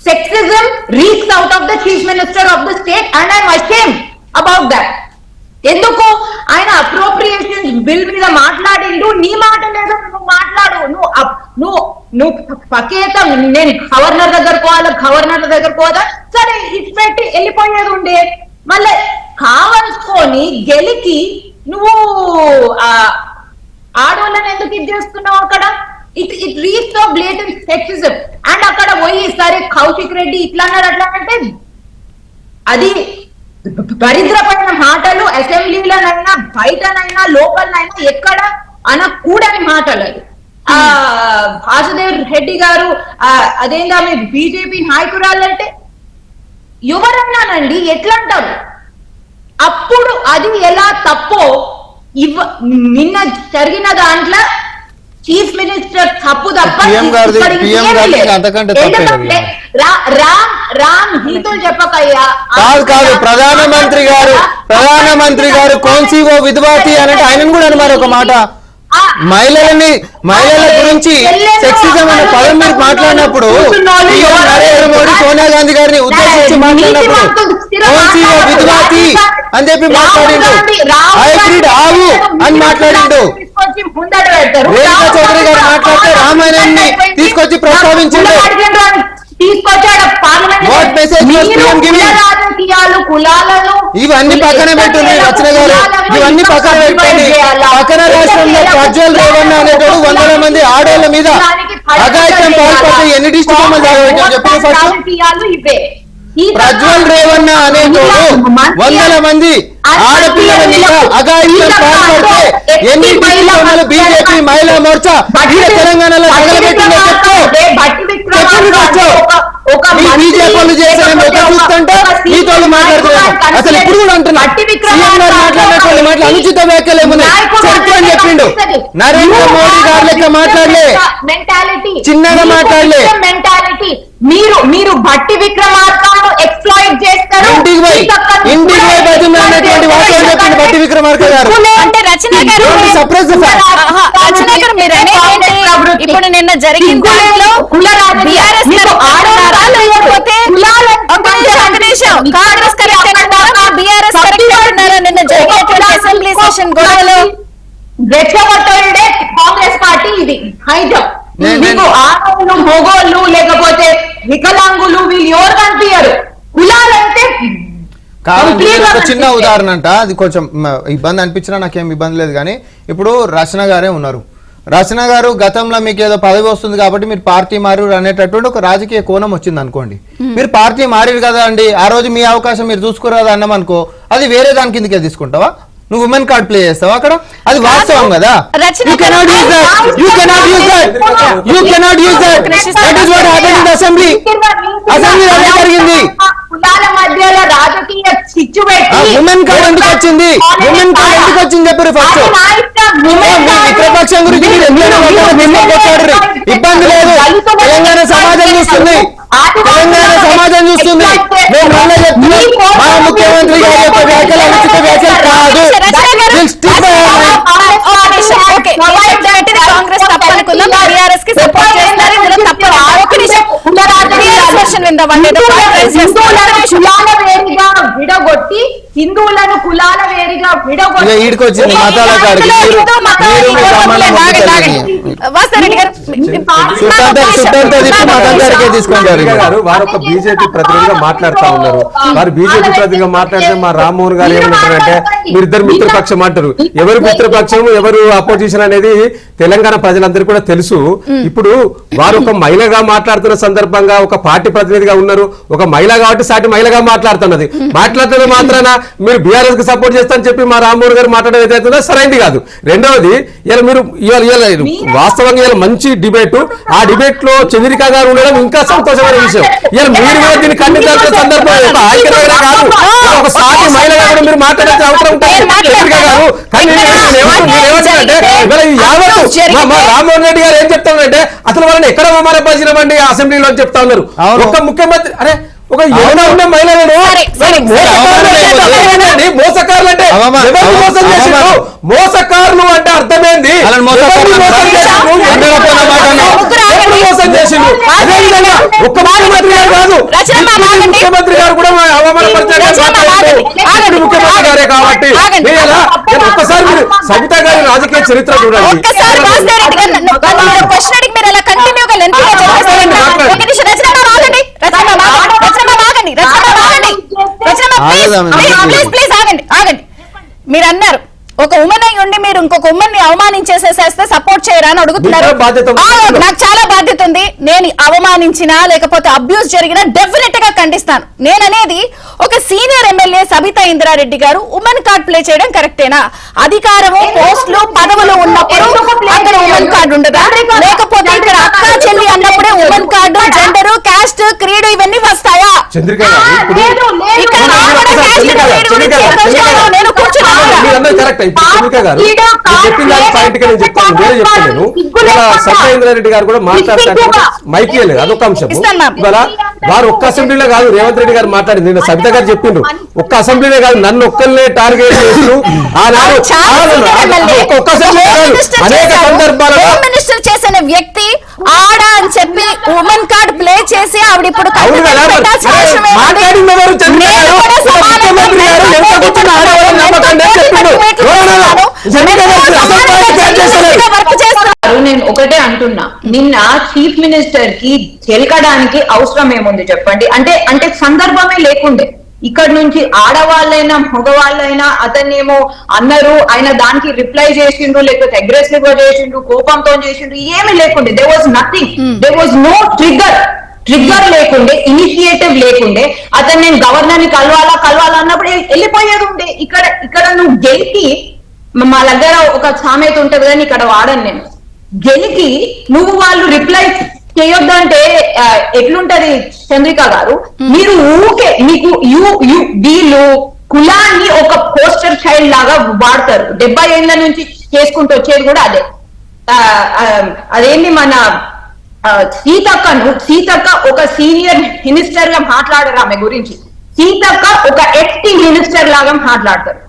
sexism reeks out of the chief minister of the state and I'm ashamed about that. ఎందుకు ఆయన అప్రోప్రియేషన్ బిల్ మీద మాట్లాడిండు? నీ మాట లేదు, నువ్వు మాట్లాడు. నువ్వు పకేతం నేను గవర్నర్ దగ్గర పోదా సరే ఇటు పెట్టి వెళ్ళిపోయేది ఉండే. మళ్ళీ కావాల్సుకొని గెలికి నువ్వు ఆడవాళ్ళని ఎందుకు ఇది చేస్తున్నావు అక్కడ? ఇట్ రీచ్ తో బ్లేటెంట్ సెక్సిజం. అండ్ అక్కడ పోయి సరే కౌశిక్ రెడ్డి ఇట్లా అన్నాడు అట్లా అంటే అది దరిద్రపడిన మాటలు. అసెంబ్లీలోనైనా బయటనైనా లోకల్నైనా ఎక్కడ అనకూడని మాటలు అది. వాసుదేవ్ రెడ్డి గారు అదేందా మీ బీజేపీ నాయకురాలు అంటే ఎవరన్నానండి ఎట్లా అంటారు? అప్పుడు అది ఎలా తప్పో నిన్న జరిగిన దాంట్లో చీఫ్ మినిస్టర్ తప్పు తప్ప రామ్ గీతలు చెప్పకయ్యా. కాదు ప్రధానమంత్రి గారు కోన్సీవో విధవాతి అనంటే ఆయన కూడా అన్నారు ఒక మాట. మహిళల గురించి సెక్సిజం అనే పదం మీరు మాట్లాడినప్పుడు నరేంద్ర మోడీ సోనియా గాంధీ గారిని ఉద్దేశించి మాట్లాడినప్పుడు కోన్సీవో విధవాతి అని చెప్పి మాట్లాడిండు, హైబ్రిడ్ ఆవు అని మాట్లాడిండు. రేణుకా చౌదరి గారు మాట్లాడితే రామాయణాన్ని తీసుకొచ్చి ప్రస్తావించిండు. ఇవన్నీ పక్కన పెట్టండి రచన గారు, ఇవన్నీ పక్కన పెట్టండి. పక్కన రాష్ట్రంలో ప్రజ్వల్ రేవణ్ణ అనేటోడు 100 మంది ఆడవాళ్ళ మీద అఘాయిత్యం పాల్పడితే ఎన్ని డిస్ట్రిక్ట్ చెప్పిన ఫస్ట్. ప్రజ్వల్ రేవణ్ణ అనేటోడు 100 మంది ఆడపిల్లల మీద అఘాయిత్యం పాల్పడితే ఎన్ని డిస్ట్రిక్ట్ బీజేపీ మహిళా మోర్చా తెలంగాణలో తగలబెట్టిందో చెప్పు. బీజేపీ చేశారని చూస్తుంటే మీతో మాట్లాడుతున్నారు. అసలు ఇప్పుడు కూడా అంటున్నా సీఎం గారు మాట్లాడినటువంటి మాటలు అనుచిత వ్యాఖ్యలు ఏమున్నాయి చరిత్ర అని చెప్పిండు. నరేంద్ర మోడీ గారు లెక్క మాట్లాడలే, చిన్నగా మాట్లాడలే. మీరు భట్టి విక్రమార్కను ఎక్స్ప్లాయిట్ చేస్తారు. ఇంటికి పోయి బతిమాలినటువంటి వాక్యాలు చెప్పిండు భట్టి విక్రమార్క గారు. అంటే రచన గారు మీరు అనేది ఇప్పుడు నిన్న జరిగిన దాంట్లో బీఆర్ఎస్ కాంగ్రెస్ కరెక్ట్ అంటున్నారా, బీఆర్ఎస్ కరెక్ట్ అంటున్నారా? నిన్న జరిగేటువంటి అసెంబ్లీ సెషన్ గొడవలో రెచ్చగొట్టే కాంగ్రెస్ పార్టీ ఇది హైజం. మీకు ఆడవాళ్ళు మొగోళ్ళు లేకపోతే వికలాంగులు వీళ్ళు ఎవరు కనిపించారు? కులాలంటే ఒక చిన్న ఉదాహరణ అంట, అది కొంచెం ఇబ్బంది అనిపించినా నాకేం ఇబ్బంది లేదు. కానీ ఇప్పుడు రచన గారే ఉన్నారు. రచన గారు గతంలో మీకు ఏదో పదవి వస్తుంది కాబట్టి మీరు పార్టీ మారు అనేటటువంటి ఒక రాజకీయ కోణం వచ్చింది అనుకోండి. మీరు పార్టీ మారిరు కదా అండి, ఆ రోజు మీ అవకాశం మీరు చూసుకోరాదా అన్నాం అనుకో, అది వేరే దాని కిందకే తీసుకుంటావా? నువ్వు ఉమెన్ కార్డ్ ప్లే చేస్తావు అక్కడ, అది వాస్తవం కదా. You cannot use that. You cannot use that. You cannot use that. That is what happened in the assembly. Assembly అదే జరిగింది. కులాల మధ్యలో రాజకీయ చిచ్చు పెట్టి ఉమెన్ కార్డ్ ఎందుకు వచ్చింది? ఉమెన్ కార్డ్ ఎందుకు వచ్చింది చెప్పరు ఫస్ట్. మిత్రపక్షం గురించి మీరు కొట్టాడు, ఇబ్బంది లేదు. తెలంగాణ సమాజం చూస్తుంది, తెలంగాణ సమాజం చూస్తుంది. మేము మళ్ళీ చెప్తున్నాం, మా ముఖ్యమంత్రి గారి యొక్క వ్యాఖ్యలు అనుచిత వ్యాఖ్యలు కాదు. కాంగ్రెస్ తప్పనుకుందాం, బీఆర్ఎస్ కి సపోర్ట్ చేస్తారు, ఇందులో తప్పదు. ఒక నిమిషం విడగొట్టి హిందువులను కులాల వేరుగా విడగొట్టి ఈడికొచ్చింది మతాల కాడికి. వారు ఒక బీజేపీ ప్రతినిధిగా మాట్లాడుతా ఉన్నారు. వారు బీజేపీ ప్రతినిధిగా మాట్లాడితే మా రామ్మోహన్ గారు ఏమంటారంటే మీరిద్దరు మిత్రపక్షం అంటారు. ఎవరు మిత్రపక్షం ఎవరు అపోజిషన్ అనేది తెలంగాణ ప్రజలందరూ కూడా తెలుసు. ఇప్పుడు వారు ఒక మహిళగా మాట్లాడుతున్న సందర్భంగా ఒక పార్టీ ప్రతినిధిగా ఉన్నారు. ఒక మహిళ కాబట్టి సాటి మహిళగా మాట్లాడుతున్నది. మాట్లాడుతున్న మాత్రాన మీరు బీఆర్ఎస్ కి సపోర్ట్ చేస్తారని చెప్పి మా రామ్మోహన్ గారు మాట్లాడేది ఏదైతుందో సరైనది కాదు. రెండవది ఇలా మీరు వాస్తవంగా ఇలా మంచి డిబేట్, ఆ డిబేట్ లో చంద్రిక గారు ఉండడం ఇంకా సంతోషమైన విషయం. ఇలా మీరు కూడా దీన్ని ఖండించాల్సిన సందర్భం కాదు. ఒక సాటి మహిళగా కూడా మీరు మాట్లాడాల్సిన అవసరం ఉంటుంది చంద్రిక గారు. కానీ ఏమంటారంటే మా రామ్మోహన్ రెడ్డి గారు ఏం చెప్తానంటే అసలు వాళ్ళని ఎక్కడ అవమానపరిచినామండి అసెంబ్లీలో అని చెప్తా ఉన్నారు. ఒక ముఖ్యమంత్రి అరే ఒక యువత ఉన్న మహిళలను మోసకారులు అంటే మోసం చేసిండు. మోసకారులు అంటే అర్థమైంది మోసం చేసిండు. అదేవిధంగా ఒక్క ముఖ్యమంత్రి గారు కాదు, ముఖ్యమంత్రి గారు కూడా అవమానపరిచారు ముఖ్యమంత్రి గారే కాబట్టి. ఒక్కసారి మీరు సబితా గారి రాజకీయ చరిత్ర చూడండి. మీరు అన్నారు ఒక ఉమెన్ అయి ఉండి మీరు ఇంకొక ఉమెన్ ని అవమానించేసేసేస్తే సపోర్ట్ చేయరా అని అడుగుతున్నారు. మీకు బాధ్యత ఉంది. నాకు చాలా బాధ్యత ఉంది. నేను అవమానించినా లేకపోతే అబ్యూస్ జరిగినా డెఫినెట్ గా ఖండిస్తాను. నేననేది ఒక సీనియర్ ఎమ్మెల్యే సబితా ఇంద్రారెడ్డి గారు ఉమెన్ కార్డ్ ప్లే చేయడం కరెక్టేనా? అధికారము, పోస్టులు, పదవులు ఉన్నప్పుడు అక్కడ ఉమెన్ కార్డు ఉండదా? లేకపోతే ఇక్కడ అక్క చెల్లి అన్నప్పుడే women card, gender, caste, creed ఇవన్నీ వస్తాయా? చంద్రిక గారు, ఇప్పుడు ఇక్కడ నాకు కూడా caste, creed గురించి ఏం తెలుసు? నేను కూర్చున్నాను. మీరందరూ కరెక్ట్. ఇప్పుడు చంద్రిక గారు మీరు చెప్పిన దాని పాయింట్ గా నేను చెప్తాను, వేరే చెప్తాను. ఇవాళ సత్యేంద్రారెడ్డి గారు కూడా మాట్లాడతారు, మైక్ ఇవ్వలేదు, అదొక అంశం. ఇవాళ వారు ఒక్క అసెంబ్లీలో కాదు, రేవంత్ రెడ్డి గారు మాట్లాడింది, నేను సబిత గారు చెప్పిండ్రు, ఒక్క అసెంబ్లీలో కాదు నన్ను ఒక్కరినే టార్గెట్ చేస్తూ ఆనాడు ఒక్క అసెంబ్లీ అనేక సందర్భాలలో మినిస్టర్ చేసిన వ్యక్తి ఆడ అని చెప్పి ఉమెన్ కార్డ్ ప్లే చేసి ఆవిడ ఇప్పుడు మాట్లాడింది ఎవరు? చంద్రిక గారు, ముఖ్యమంత్రి గారు ఎంత కూర్చున్న ఆడవాళ్ళని నమ్మకండి అని చెప్పిండు. నేను ఒకటే అంటున్నా, నిన్న చీఫ్ మినిస్టర్ కి గెలకడానికి అవసరం ఏముంది చెప్పండి? అంటే సందర్భమే లేకుండే. ఇక్కడ నుంచి ఆడవాళ్ళైనా మగవాళ్ళైనా అతన్నేమో అన్నారు, ఆయన దానికి రిప్లై చేసిండ్రు, లేకపోతే అగ్రెసివ్ గా చేసిండ్రు, కోపంతో చేసిండ్రు, ఏమీ లేకుండే. They was nothing, they was no trigger లేకుండే, ఇనిషియేటివ్ లేకుండే. అతను నేను గవర్నర్ ని కలవాలా అన్నప్పుడు వెళ్ళిపోయేది ఉండే. ఇక్కడ నువ్వు గెలికి, మా దగ్గర ఒక సామెత ఉంటది కానీ ఇక్కడ వాడను నేను, గెలికి నువ్వు వాళ్ళు రిప్లై చేయొద్దంటే ఎట్లుంటది చంద్రిక గారు? మీరు ఊకే మీకు వీళ్ళు కులాన్ని ఒక పోస్టర్ చైల్డ్ లాగా వాడతారు. 70 ఏళ్ల నుంచి చేసుకుంటూ వచ్చేది కూడా అదే. అదేంటి మన సీతక్క ఒక సీనియర్ మినిస్టర్ గా మాట్లాడరు ఆమె గురించి. సీతక్క ఒక ఎక్స్ మినిస్టర్ లాగా మాట్లాడతారు.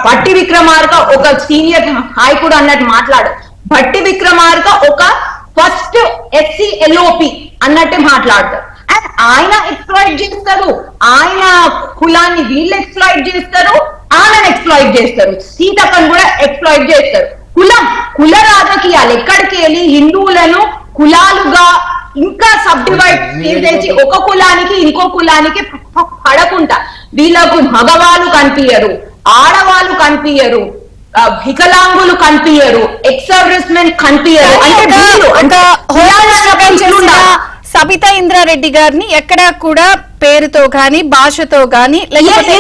భట్టి విక్రమార్క ఒక సీనియర్ నాయకుడు అన్నట్టు మాట్లాడు. భట్టి విక్రమార్క ఒక ఫస్ట్ ఎస్సీ ఎల్ఓపి అన్నట్టు మాట్లాడతారు. అండ్ ఆయన ఎక్స్ప్లాయిట్ చేస్తారు, ఆయన కులాన్ని వీళ్ళు ఎక్స్ప్లాయిట్ చేస్తారు, ఆమెను ఎక్స్ప్లాయిట్ చేస్తారు, సీతక్కను కూడా ఎక్స్ప్లాయిట్ చేస్తారు. కుల రాజకీయాలు ఎక్కడికి వెళ్ళి హిందువులను కులాలుగా ఇంకా సబ్ డివైడ్ చేసి ఒక కులానికి ఇంకో కులానికి పడకుండా వీళ్ళకు మగవాళ్ళు కనిపించరు, ఆడవాళ్ళు కనిపించరు, వికలాంగులు కనిపించరు, ఎక్స్ సర్వీస్ మెన్ కనిపించరు. సబితా ఇంద్రారెడ్డి గారిని ఎక్కడా కూడా పేరుతో గాని భాషతో గాని లేకపోతే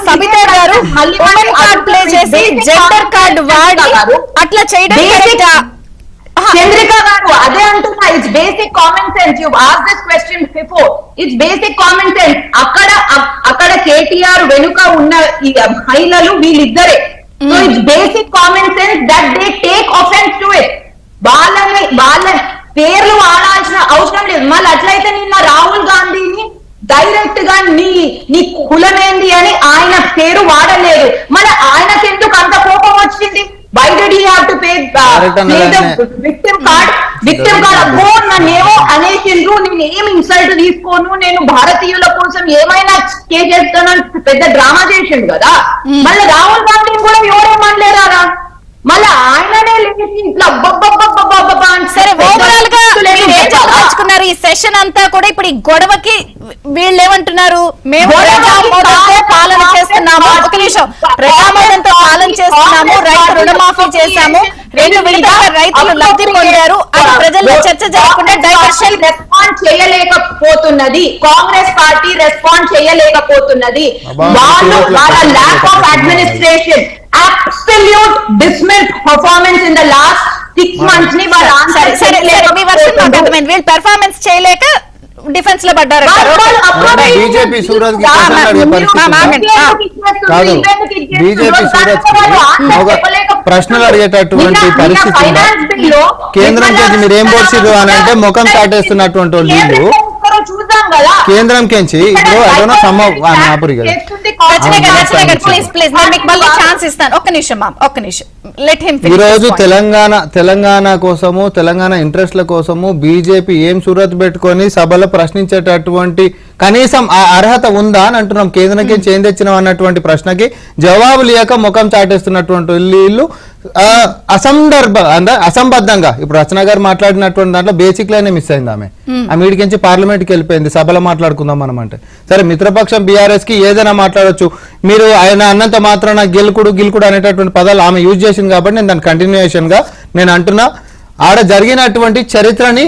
సబితా గారు ఉమెన్ కార్డ్ ప్లే చేసి జెండర్ కార్డ్ వాడి అట్లా చేయడం చంద్రిక గారు అదే అంటున్నా. It's basic common sense. You asked this question before. It's basic common sense. అక్కడ కేటీఆర్ వెనుక ఉన్న ఈ మహిళలు వీళ్ళిద్దరే. So it's basic common sense that they take offence to it. వాళ్ళ పేర్లు వాడాల్సిన అవసరం లేదు. మళ్ళీ అట్లయితే నిన్న రాహుల్ గాంధీని డైరెక్ట్ గా నీ కులమేంది అని ఆయన పేరు వాడలేదు. మళ్ళీ ఆయనకి ఎందుకు అంత కోపం వచ్చింది? Why did he have to pay the victim card? Victim card అబ్బో నన్నేమో అనేసిండ్రు, నేను ఏం ఇన్సల్ట్ తీసుకోను, నేను భారతీయుల కోసం ఏమైనా చేస్తానని పెద్ద డ్రామా చేసిండు కదా. మళ్ళీ రాహుల్ గాంధీని కూడా ఎవరేమనలేరా? మళ్ళీ ఆయననే లేచి ఇట్లా సరే ఓవరాల్ గా తెలుసుకున్నారు. ఈ సెషన్ అంతా కూడా ఇప్పుడు ఈ గొడవకి వీళ్ళు ఏమంటున్నారు? మేము ప్రజామోదంతో పాలన చేస్తున్నాము, ఒక నిమిషం, ప్రజామోదంతో పాలన చేస్తున్నాము, రైతు రుణమాఫీ చేశాము, 2 విడతలుగా రైతులు లబ్ధి పొందారు, అది ప్రజల్లో చర్చ జరగకుండా డైవర్షన్ రెస్పాండ్ చేయలేకపోతున్నది. కాంగ్రెస్ పార్టీ రెస్పాండ్ చేయలేకపోతున్నది. వాళ్ళ lack of administration, absolute dismal performance in the last 6 months ని వాళ్ళు ఆన్సర్ వీళ్ళు పెర్ఫార్మెన్స్ చేయలేక డిఫెన్స్ లో పడ్డారు. బీజేపీ సూరత్ బీజేపీ సూరత్ ప్రశ్నలు అడిగేటటువంటి పరిస్థితుల్లో కేంద్రం నుంచి మీరు ఏం పోర్చిరు అని అంటే ముఖం చాటేస్తున్నటువంటి వాళ్ళు చూద్దాం కదా. కేంద్రం కెంచి ఇప్పుడు అదొన సమాపురి కదా. ఈ రోజు తెలంగాణ కోసము, తెలంగాణ ఇంట్రెస్ట్ల కోసము బీజేపీ ఏం సూరత్ పెట్టుకొని సభలో ప్రశ్నించేటటువంటి కనీసం ఆ అర్హత ఉందా అని అంటున్నాం. కేంద్రంకి చేంజ్ తెచ్చినాం అన్నటువంటి ప్రశ్నకి జవాబు లేక ముఖం చాటేస్తున్నటువంటి వీళ్ళు అసంబద్ధంగా ఇప్పుడు రచన గారు మాట్లాడినటువంటి దాంట్లో బేసిక్ లైన్ మిస్ అయింది. ఆమె వీడికించి పార్లమెంట్కి వెళ్ళిపోయింది. సభలో మాట్లాడుకుందాం మనం అంటే సరే మిత్రపక్షం బీఆర్ఎస్ కి ఏదైనా మాట్లాడొచ్చు. మీరు ఆయన అన్నంత మాత్రాన గిల్కుడు అనేటటువంటి పదాలు ఆమె యూజ్ చేసింది కాబట్టి నేను దాని కంటిన్యూయేషన్ గా నేను అంటున్నా, ఆడ జరిగినటువంటి చరిత్రని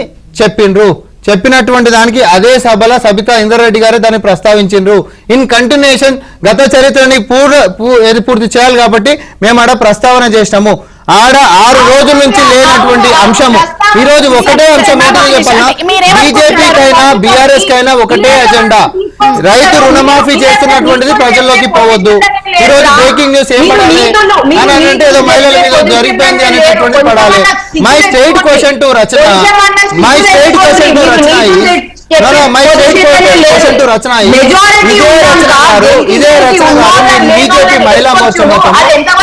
చెప్పినటువంటి దానికి అదే సభలో సబితా ఇందర్రెడ్డి గారే దాన్ని ప్రస్తావించిండ్రు. ఇన్ కంటిన్యూషన్ గత చరిత్రని పూర్తి చేయాలి కాబట్టి మేము ఆడ ప్రస్తావన చేసినాము. ఆడ 6 రోజుల నుంచి లేనటువంటి అంశము ఈ రోజు ఒకటే అంశం ఏంటని చెప్పాలా, బీజేపీకైనా బీఆర్ఎస్ కైనా ఒకటే అజెండా, రైతు రుణమాఫీ చేస్తున్నటువంటిది ప్రజల్లోకి పోవద్దు. ఈ రోజు బ్రేకింగ్ న్యూస్ ఏం పడాలి అని అంటే ఏదో మహిళల మీద జరిగిపోయింది అనేటటువంటి పడాలి. మై స్టేట్ క్వశ్చన్ టు రచన ఇదే రచన బీజేపీ మహిళా మోర్చా మొత్తం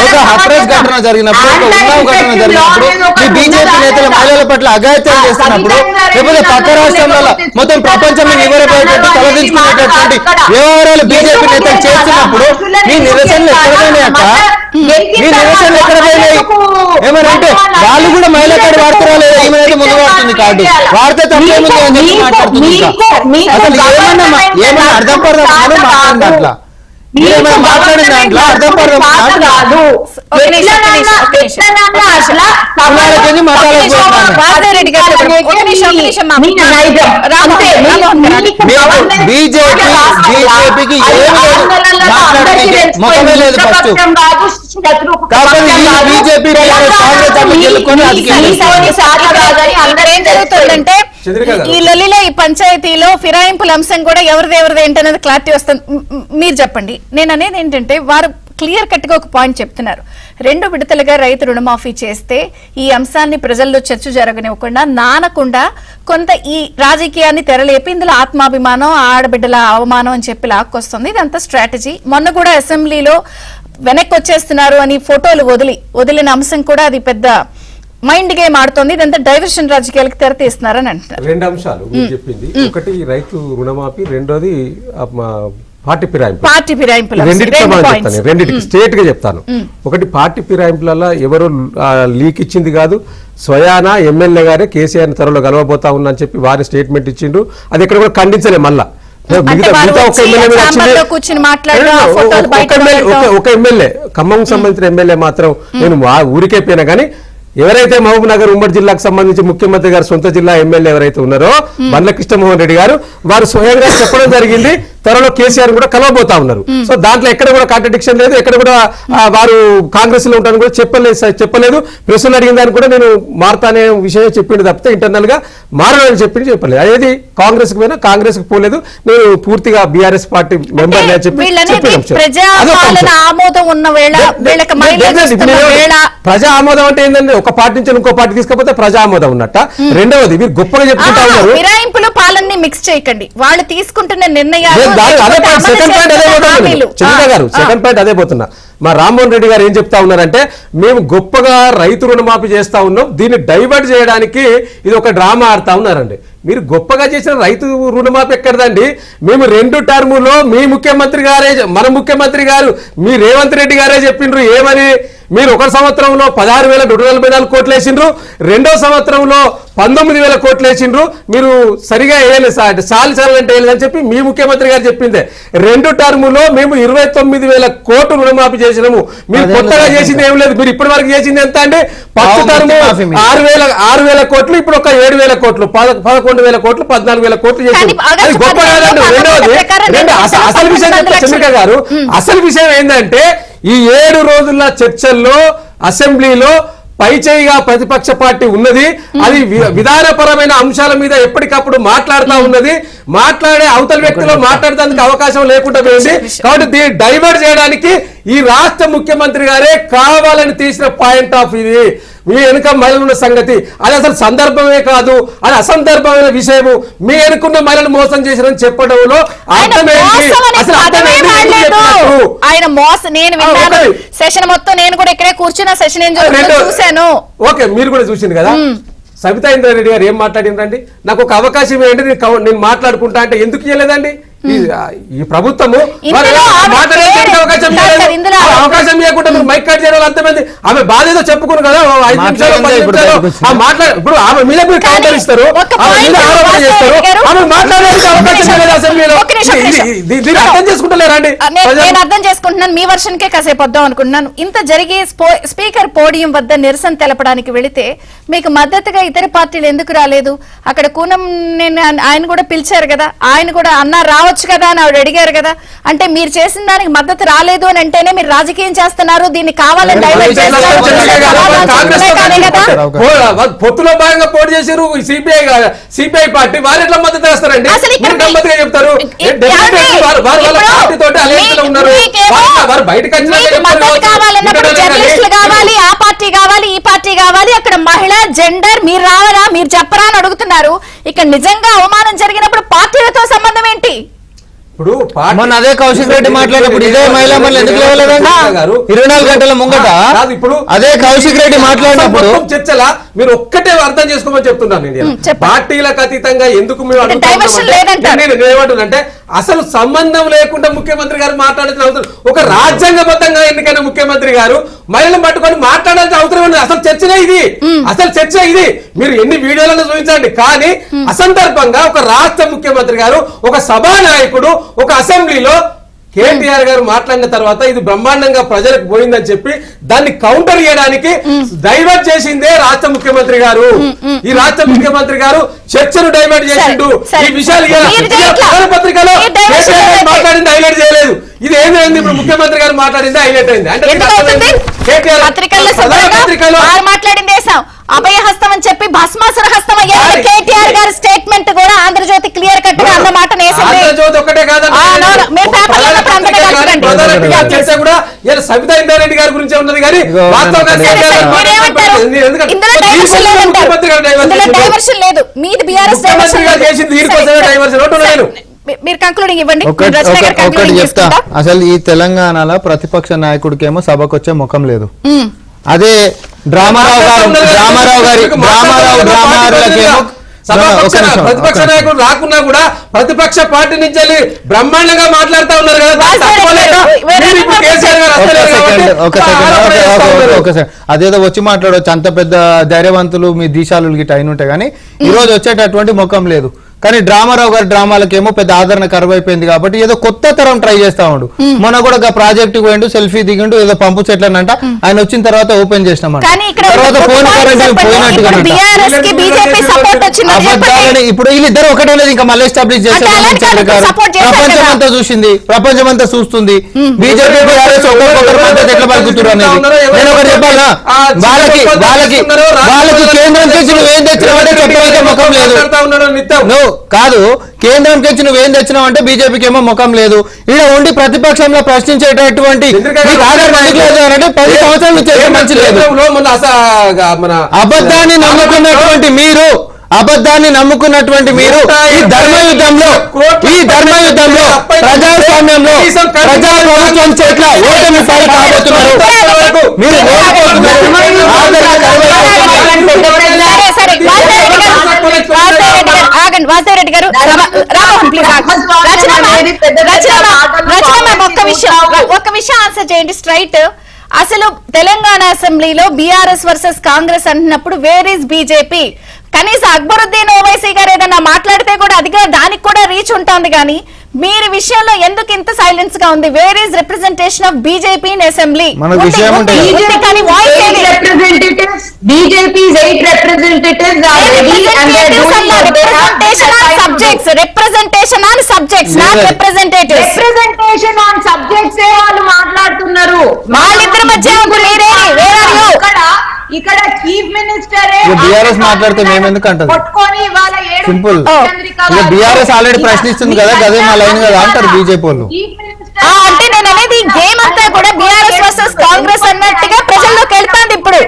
ఒక హత్రాస్ ఘటన జరిగినప్పుడు, ఒక ఉన్నావు ఘటన జరిగినప్పుడు, మీ బీజేపీ నేతలు మహిళల పట్ల అఘాయిత్యం చేస్తున్నప్పుడు, లేకపోతే పక్క రాష్ట్రాలలో మొత్తం ప్రపంచం నివరపోయేటట్టు తలదించుకునేటటువంటి వ్యవహారాలు బీజేపీ నేతలు చేస్తున్నప్పుడు మీ నిరసనలు ఎక్కడ పోయినాయి? ఏమనంటే వాళ్ళు కూడా మహిళా కార్డు వాడుతున్నా లేదా, ఏమైనా ముందు వాడుతుంది కార్డు వాడితే తప్పేముంది అని చెప్పి మాట్లాడుతుంది. అసలు ఏమన్నా అర్థం పడదాం మాట్లాడింది అట్లా, ఏమైనా మాట్లాడిన దాంట్లో అర్థం పడదాం బీజేపీకి మొత్తమే లేదు. ఫస్ట్ బీజేపీ ఏం జరుగుతుందంటే ఈ లొల్లిలో ఈ పంచాయతీలో ఫిరాయింపుల అంశం కూడా ఎవరిది ఏంటనేది క్లారిటీ వస్తుంది. మీరు చెప్పండి. నేను అనేది ఏంటంటే వారు క్లియర్ కట్ గా ఒక పాయింట్ చెప్తున్నారు. 2 విడతలుగా రైతు రుణమాఫీ చేస్తే ఈ అంశాన్ని ప్రజల్లో చర్చ జరగనివ్వకుండా నానకుండా కొంత ఈ రాజకీయాన్ని తెరలేపి ఇందులో ఆత్మాభిమానం ఆడబిడ్డల అవమానం అని చెప్పి లాక్కొస్తుంది. ఇదంతా స్ట్రాటజీ. మొన్న కూడా అసెంబ్లీలో వెనక్కి వచ్చేస్తున్నారు అని ఫోటోలు వదిలిన అంశం కూడా అది పెద్ద మైండ్ గేమ్ ఆడుతోంది. ఇదంతా డైవర్షన్ రాజకీయాలకు తెర తీస్తున్నారని అంటారు. 2 అంశాలు మీరు చెప్పింది. ఒకటి రైతు రుణమాఫీ, రెండోది పార్టీ ఫిరాయింపులు. రెండింటికి స్టేట్ గా చెప్తాను. ఒకటి పార్టీ ఫిరాయింపులలో ఎవరు లీక్ ఇచ్చింది కాదు, స్వయానా ఎమ్మెల్యే గారే కేసీఆర్ త్వరలో గెలవబోతా ఉన్నా అని చెప్పి వారి స్టేట్మెంట్ ఇచ్చిండ్రు. అది ఎక్కడ కూడా ఖండించలే. మళ్ళా ఒక ఎమ్మెల్యే ఖమ్మం సంబంధించిన ఎమ్మెల్యే మాత్రం నేను ఊరికే పోయినా కానీ ఎవరైతే మహబూబ్ నగర్ ఉమ్మడి జిల్లాకు సంబంధించి ముఖ్యమంత్రి గారు సొంత జిల్లా ఎమ్మెల్యే ఎవరైతే ఉన్నారో బండ్ల కృష్ణమోహన్ రెడ్డి గారు వారు స్వయంగా చెప్పడం జరిగింది, త్వరలో కేసీఆర్ కూడా కలవబోతా ఉన్నారు. సో దాంట్లో ఎక్కడ కూడా కాంట్రడిక్షన్ లేదు, ఎక్కడ కూడా వారు కాంగ్రెస్ లో ఉంటారని కూడా చెప్పలేదు. ప్రశ్నలు అడిగిన దానికి కూడా నేను మారుతా అనే విషయం చెప్పింది తప్పితే ఇంటర్నల్ గా మారని చెప్పలేదు. అనేది కాంగ్రెస్ కు పోయినా కాంగ్రెస్ కు పోలేదు, నేను పూర్తిగా బీఆర్ఎస్ పార్టీ మెంబర్ ప్రజా ఆమోదం అంటే ఏంటంటే ఒక పార్టీ నుంచి ఇంకో పార్టీ తీసుకపోతే ప్రజా ఆమోదం ఉన్నట్ట. రెండవది మీరు గొప్పగా చెప్పుకుంటా ఉన్నారు, ఫిరాయింపులు పాలనని మిక్స్ చేయకండి. వాళ్ళు తీసుకుంటున్న నిర్ణయాలు సెకండ్ పాయింట్ అదే పోతున్నా. మా రామ్మోహన్ రెడ్డి గారు ఏం చెప్తా ఉన్నారంటే మేము గొప్పగా రైతు రుణమాఫీ చేస్తా ఉన్నాం, దీన్ని డైవర్ట్ చేయడానికి ఇది ఒక డ్రామా ఆడుతా ఉన్నారండి. మీరు గొప్పగా చేసిన రైతు రుణమాఫీ ఎక్కడదండి? మేము 2 టర్ములో మీ ముఖ్యమంత్రి గారే, మన ముఖ్యమంత్రి గారు మీ రేవంత్ రెడ్డి గారే చెప్పిండ్రు ఏమని, మీరు 1 సంవత్సరంలో 16,144 కోట్లు వేసిండ్రు, 2వ సంవత్సరంలో 19,000 కోట్లు వేసిండ్రు. మీరు సరిగా వేయలేదు, సాలిసాలంటే వేయలేదని చెప్పి మీ ముఖ్యమంత్రి గారు చెప్పిందే. 2 టర్ములో మేము 29,000 కోట్లు రుణమాఫీ చేసినాము. మీరు కొత్తగా చేసింది ఏం లేదు. మీరు ఇప్పటి వరకు చేసింది ఎంత అండి? ఫస్ట్ టర్ము 6,000 కోట్లు, ఇప్పుడు ఒక 7,000 కోట్లు, 11,000 కోట్లు, 14,000 కోట్లు చేసింది. అది గొప్ప కాదండి. అసలు విషయం చెప్తా చంద్రిక గారు, అసలు విషయం ఏంటంటే ఈ 7 రోజుల చర్చల్లో అసెంబ్లీలో పైచేయిగా ప్రతిపక్ష పార్టీ ఉన్నది. అది విధానపరమైన అంశాల మీద ఎప్పటికప్పుడు మాట్లాడుతూ ఉన్నది. మాట్లాడే అవతల వ్యక్తిలో మాట్లాడడానికి అవకాశం లేకుండా పోయింది. కాబట్టి దీన్ని డైవర్ట్ చేయడానికి ఈ రాష్ట్ర ముఖ్యమంత్రి గారే కావాలని తీసిన పాయింట్ ఆఫ్ ఇది. మీ వెనుక మహిళల సంగతి అది అసలు సందర్భమే కాదు, అది అసందర్భమైన విషయము. మీ వెనుకున్న మహిళలు మోసం చేశారని చెప్పడంలో ఆయన మోసం. నేను విన్నాను సెషన్ మొత్తం, నేను కూడా ఇక్కడే కూర్చున్న సెషన్ చూశాను. ఓకే, మీరు కూడా చూసింది కదా. సబితా ఇంద్రారెడ్డి గారు ఏం మాట్లాడిందండి? నాకు ఒక అవకాశం ఏంటి, నేను మాట్లాడుకుంటా అంటే ఎందుకు ఇవ్వలేదండి? ఈ ప్రభుత్వము ఇందులో ఆమె మాట్లాడడానికి అవకాశం కాదు సార్, ఇవ్వలేదు. ఇందులో ఆ అవకాశం ఇవ్వకుండా మీరు మైక్ కట్ చేయడం అంతమంది ఆమె బాధ ఏదో చెప్పుకున్నారు కదా 5 నిమిషాలు 10 నిమిషాలు ఇప్పుడు ఆమె మీద మీరు కౌంటర్ ఇస్తారు, ఆమె మీద ఆరోపణ చేస్తారు, ఆమె మాట్లాడడానికి అవకాశం లేదు అసెంబ్లీలో. దీన్ని అర్థం చేసుకుంటలేరా అండి? నేను అర్థం చేసుకుంటున్నాను, మీ వర్షన్ కే కాసేపు వద్దాం అనుకుంటున్నాను. ఇంత జరిగి స్పీకర్ పోడియం వద్ద నిరసన తెలపడానికి వెళితే మీకు మద్దతుగా ఇతర పార్టీలు ఎందుకు రాలేదు? అక్కడ కూనం ఆయన కూడా పిలిచారు కదా, ఆయన కూడా అన్న రావచ్చు కదా అని ఆవిడ అడిగారు కదా. అంటే మీరు చేసిన దానికి మద్దతు రాలేదు అని అంటేనే మీరు రాజకీయం చేస్తున్నారు, దీన్ని కావాలని డైవర్ట్ చేస్తున్నారు. పొత్తులో భాగంగా పోటీ చేశారు సిపిఐ పార్టీ, వారు ఎట్లా మద్దతు చేస్తారండి? గమ్మత్తుగా చెప్తారు జర్నలిస్టులు కావాలి, ఆ పార్టీ కావాలి, ఈ పార్టీ కావాలి, అక్కడ మహిళ జెండర్ మీరు రావరా, మీరు చెప్పరా అని అడుగుతున్నారు. ఇక్కడ నిజంగా అవమానం జరిగినప్పుడు పార్టీలతో సంబంధం ఏంటి? ఇప్పుడు మొన్న అదే కౌశిక్ రెడ్డి మాట్లాడినప్పుడు ఇదే మహిళా మండలి ఎందుకు లేవలేదండి? 24 గంటల ముంగట ఇప్పుడు అదే కౌశిక్ రెడ్డి మాట్లాడినప్పుడు చర్చలా మీరు ఒక్కటే అర్థం చేసుకోమని చెప్తున్నాను. నేను పార్టీలకు అతీతంగా ఎందుకు మేము ఏమంటున్నానంటే అసలు సంబంధం లేకుండా ముఖ్యమంత్రి గారు మాట్లాడాల్సిన అవసరం, ఒక రాజ్యాంగబద్ధంగా ఎన్నికైన ముఖ్యమంత్రి గారు మహిళలను పట్టుకొని మాట్లాడాల్సిన అవసరం ఉంది. అసలు చర్చనే ఇది, అసలు చర్చ ఇది. మీరు ఎన్ని వీడియోలను చూపించండి, కానీ అసందర్భంగా ఒక రాష్ట్ర ముఖ్యమంత్రి గారు, ఒక సభానాయకుడు ఒక అసెంబ్లీలో కేటీఆర్ గారు మాట్లాడిన తర్వాత ఇది బ్రహ్మాండంగా ప్రజలకు పోయిందని చెప్పి దాన్ని కౌంటర్ చేయడానికి డైవర్ట్ చేసిందే రాష్ట్ర ముఖ్యమంత్రి గారు. ఈ రాష్ట్ర ముఖ్యమంత్రి గారు చర్చను డైవర్ట్ చేసిండు. ఈ విషయాలు పత్రికలో కేటీఆర్ మాట్లాడింది హైలైట్ చేయలేదు. ఇది ఏమైంది? ఇప్పుడు ముఖ్యమంత్రి గారు మాట్లాడింది హైలైట్ అయింది. అంటే అభయహస్తం అని చెప్పి భస్మాసుర హస్తం అయ్యారు. కేటీఆర్ గారి స్టేట్మెంట్ కూడా ఆంధ్రజ్యోతి క్లియర్ కట్ గా అన్నమాట. ఆంధ్రజ్యోతి ఒకటే కాదండి, సబితా ఇంద్రారెడ్డి గారి గురించి ఉన్నది. కానీ డైవర్షన్ లేదు, మీది బీఆర్ఎస్ మీరు కంక్లూడింగ్ ఇవ్వండి. ఒకటి చెప్తా, అసలు ఈ తెలంగాణలో ప్రతిపక్ష నాయకుడికేమో సభకు వచ్చే ముఖం లేదు. అదే ప్రతిపక్ష నాయకుడు రాకున్నా కూడా ప్రతిపక్ష పార్టీ నుంచి వెళ్ళి బ్రహ్మాండంగా మాట్లాడుతూ ఉన్నారు కదా. అదేదో వచ్చి మాట్లాడవచ్చు, అంత పెద్ద ధైర్యవంతులు మీ దీశాలు గిట్ట అయిన ఉంటాయి, కానీ ఈ రోజు వచ్చేటటువంటి ముఖం లేదు. కానీ డ్రామారావు గారి డ్రామాలకేమో పెద్ద ఆదరణ కరువైపోయింది కాబట్టి ఏదో కొత్త తరం ట్రై చేస్తా ఉండు. మొన్న కూడా ప్రాజెక్ట్ పోయిండు, సెల్ఫీ దిగిండు, ఏదో పంపు చెట్లనంట. ఆయన వచ్చిన తర్వాత ఓపెన్ చేసినామంట. తర్వాత ఫోన్ పోయినట్టుగా ఇప్పుడు వీళ్ళిద్దరు ఒకటే లేదు, ఇంకా మళ్ళీ ఎస్టాబ్లిష్ చేశారు. ప్రపంచం అంతా చూసింది, ప్రపంచం అంతా చూస్తుంది. బీజేపీ ఒకరికొకరు మద్దతు ఎట్లా పలుకుతున్నారు అనేది నేను ఒకటి చెప్పాలా? వాళ్ళకి కేంద్రం నుంచి నువ్వేం తెచ్చినావంటే చెప్పడానికి ముఖం లేదు. కాదు, కేంద్రం నుంచి నువ్వేం తెచ్చినావు అంటే బీజేపీకి ఏమో ముఖం లేదు. ఈడ ఉండి ప్రతిపక్షంలో ప్రశ్నించేటటువంటి 10 సంవత్సరాల నుంచి మంచి లేదు. అబద్ధాన్ని నమ్ముకున్నటువంటి మీరు ఈ ధర్మయుద్ధంలో ప్రజాస్వామ్యంలో ప్రజాప్రభుత్వం చేట్ల ఓటమి పాలు కాబోతున్నారు. మీరు వాసుదేవరెడ్డి గారు, ఒక్క విషయం ఆన్సర్ చేయండి స్ట్రైట్. అసలు తెలంగాణ అసెంబ్లీలో బీఆర్ఎస్ వర్సెస్ కాంగ్రెస్ అంటున్నప్పుడు వేర్ ఇస్ బీజేపీ? కనీసం అక్బరుద్దీన్ ఓవైసీ గారు ఏదైనా మాట్లాడితే కూడా అది దానికి కూడా రీచ్ ఉంటుంది. కానీ మీరు విషయంలో ఎందుకు ఇంత సైలెన్స్ గా ఉంది? Where is representation of BJP in assembly? Representation on subjects not representatives. Representation on subjects వాళ్ళు మాట్లాడుతున్నారు. వాళ్ళిద్దరి మధ్య ఇక్కడ చీఫ్ మినిస్టర్ బీఆర్ఎస్ మాట్లాడితే మేము ఎందుకు అంటారు? సింపుల్, బీఆర్ఎస్ ఆల్రెడీ ప్రశ్నిస్తుంది కదా, అదే మా లైన్ కదా అంటారు బీజేపీ వాళ్ళు. అంటే నేను అనేది గేమ్ అంతా కూడా బీఆర్ఎస్ వర్సెస్ కాంగ్రెస్ అన్నట్టుగా ప్రజల్లోకి వెళ్తాంది. ఇప్పుడు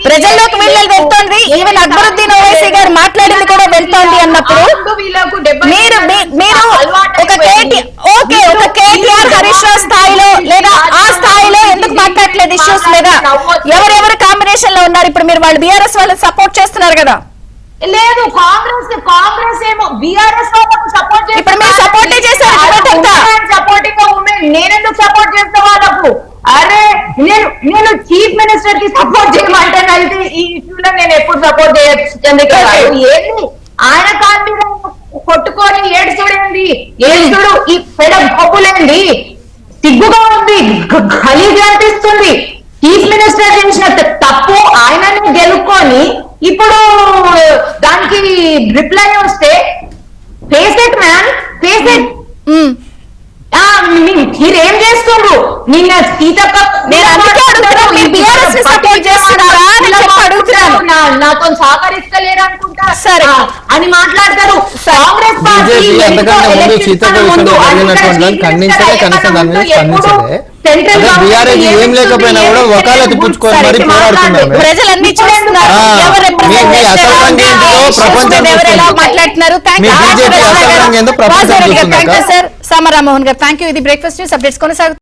ప్రజల్లోకి వెళ్తోంది. ఈవెన్ అక్బరుద్దీన్ ఓవైసీ గారు మాట్లాడింది కూడా వెళ్తోంది అన్నప్పుడు మీరు ఒక కేటీఆర్ హరీష్ రావు స్థాయిలో లేదా ఆ స్థాయిలో ఎందుకు మాట్లాడలేదు ఇష్యూస్ మీద? ఎవరెవరు కాంబినేషన్ లో ఉన్నారు? ఇప్పుడు మీరు వాళ్ళు బీఆర్ఎస్ వాళ్ళని సపోర్ట్ చేస్తున్నారు కదా. లేదు కాంగ్రెస్ ఏమో బీఆర్ఎస్ వాళ్ళకు సపోర్ట్ ఇప్పుడు మీరు support ఏ చేశారు, ఇవ్వటంతా. సపోర్టింగ్ ఉమెన్ నేనెందుకు సపోర్ట్ చేస్తా వాళ్ళకు? అరే నేను చీఫ్ మినిస్టర్ కి సపోర్ట్ చేయమంటే అయితే ఈ ఇష్యూలో నేను ఎప్పుడు సపోర్ట్ చేయొచ్చు చంద్రబాబు గారు. ఏంది ఆయన కాంతి కొట్టుకొని ఏడుచుడేంది? ఏడుచుడు ఈ పెడ గొప్పలేంది? సిగ్గుగా ఉంది, గలీజ్ అనిపిస్తుంది. చీఫ్ మినిస్టర్ చేసిన తప్పు ఆయనని గెలుక్కొని ఇప్పుడు దానికి రిప్లై వస్తే face it man, face it. మీరేం చేస్తుండ్రు? నిన్న సీతక్క నేను అందుకే అడుగుతున్నా, మీరు BRS ని support చేస్తున్నారా అని చెప్పి అడుగుతున్నాను. నాతో సహకరిస్తలేరు అనుకుంటా సరే. అని మాట్లాడతారు. కాంగ్రెస్ బీజేపీ అంతకంటే ముందు సీతక్క విషయంలో జరిగినటువంటి దాన్ని ఖండించలే, కనీసం దాని మీద స్పందించలే. అదే బీఆర్ఎస్ ఏం లేకపోయినా కూడా వకాలతి పుచ్చుకొని మరి పోరాడుతున్నారు. ప్రజలన్నీ చూస్తున్నారు ఎవరు represent మీ అసలు రంగు ఏంటో ప్రపంచం ఎవరు ఎలా చూస్తుంది. మాట్లాడుతున్నారు. మీ BJP అసలు రంగు ఏందో ప్రపంచం చూస్తుంది. సార్ సామ రామ్మోహన్ గారు థ్యాంక్ యూ. ఇది బ్రేక్ఫాస్ట్ న్యూస్ అప్డేట్స్ కొనసాగుతుంది.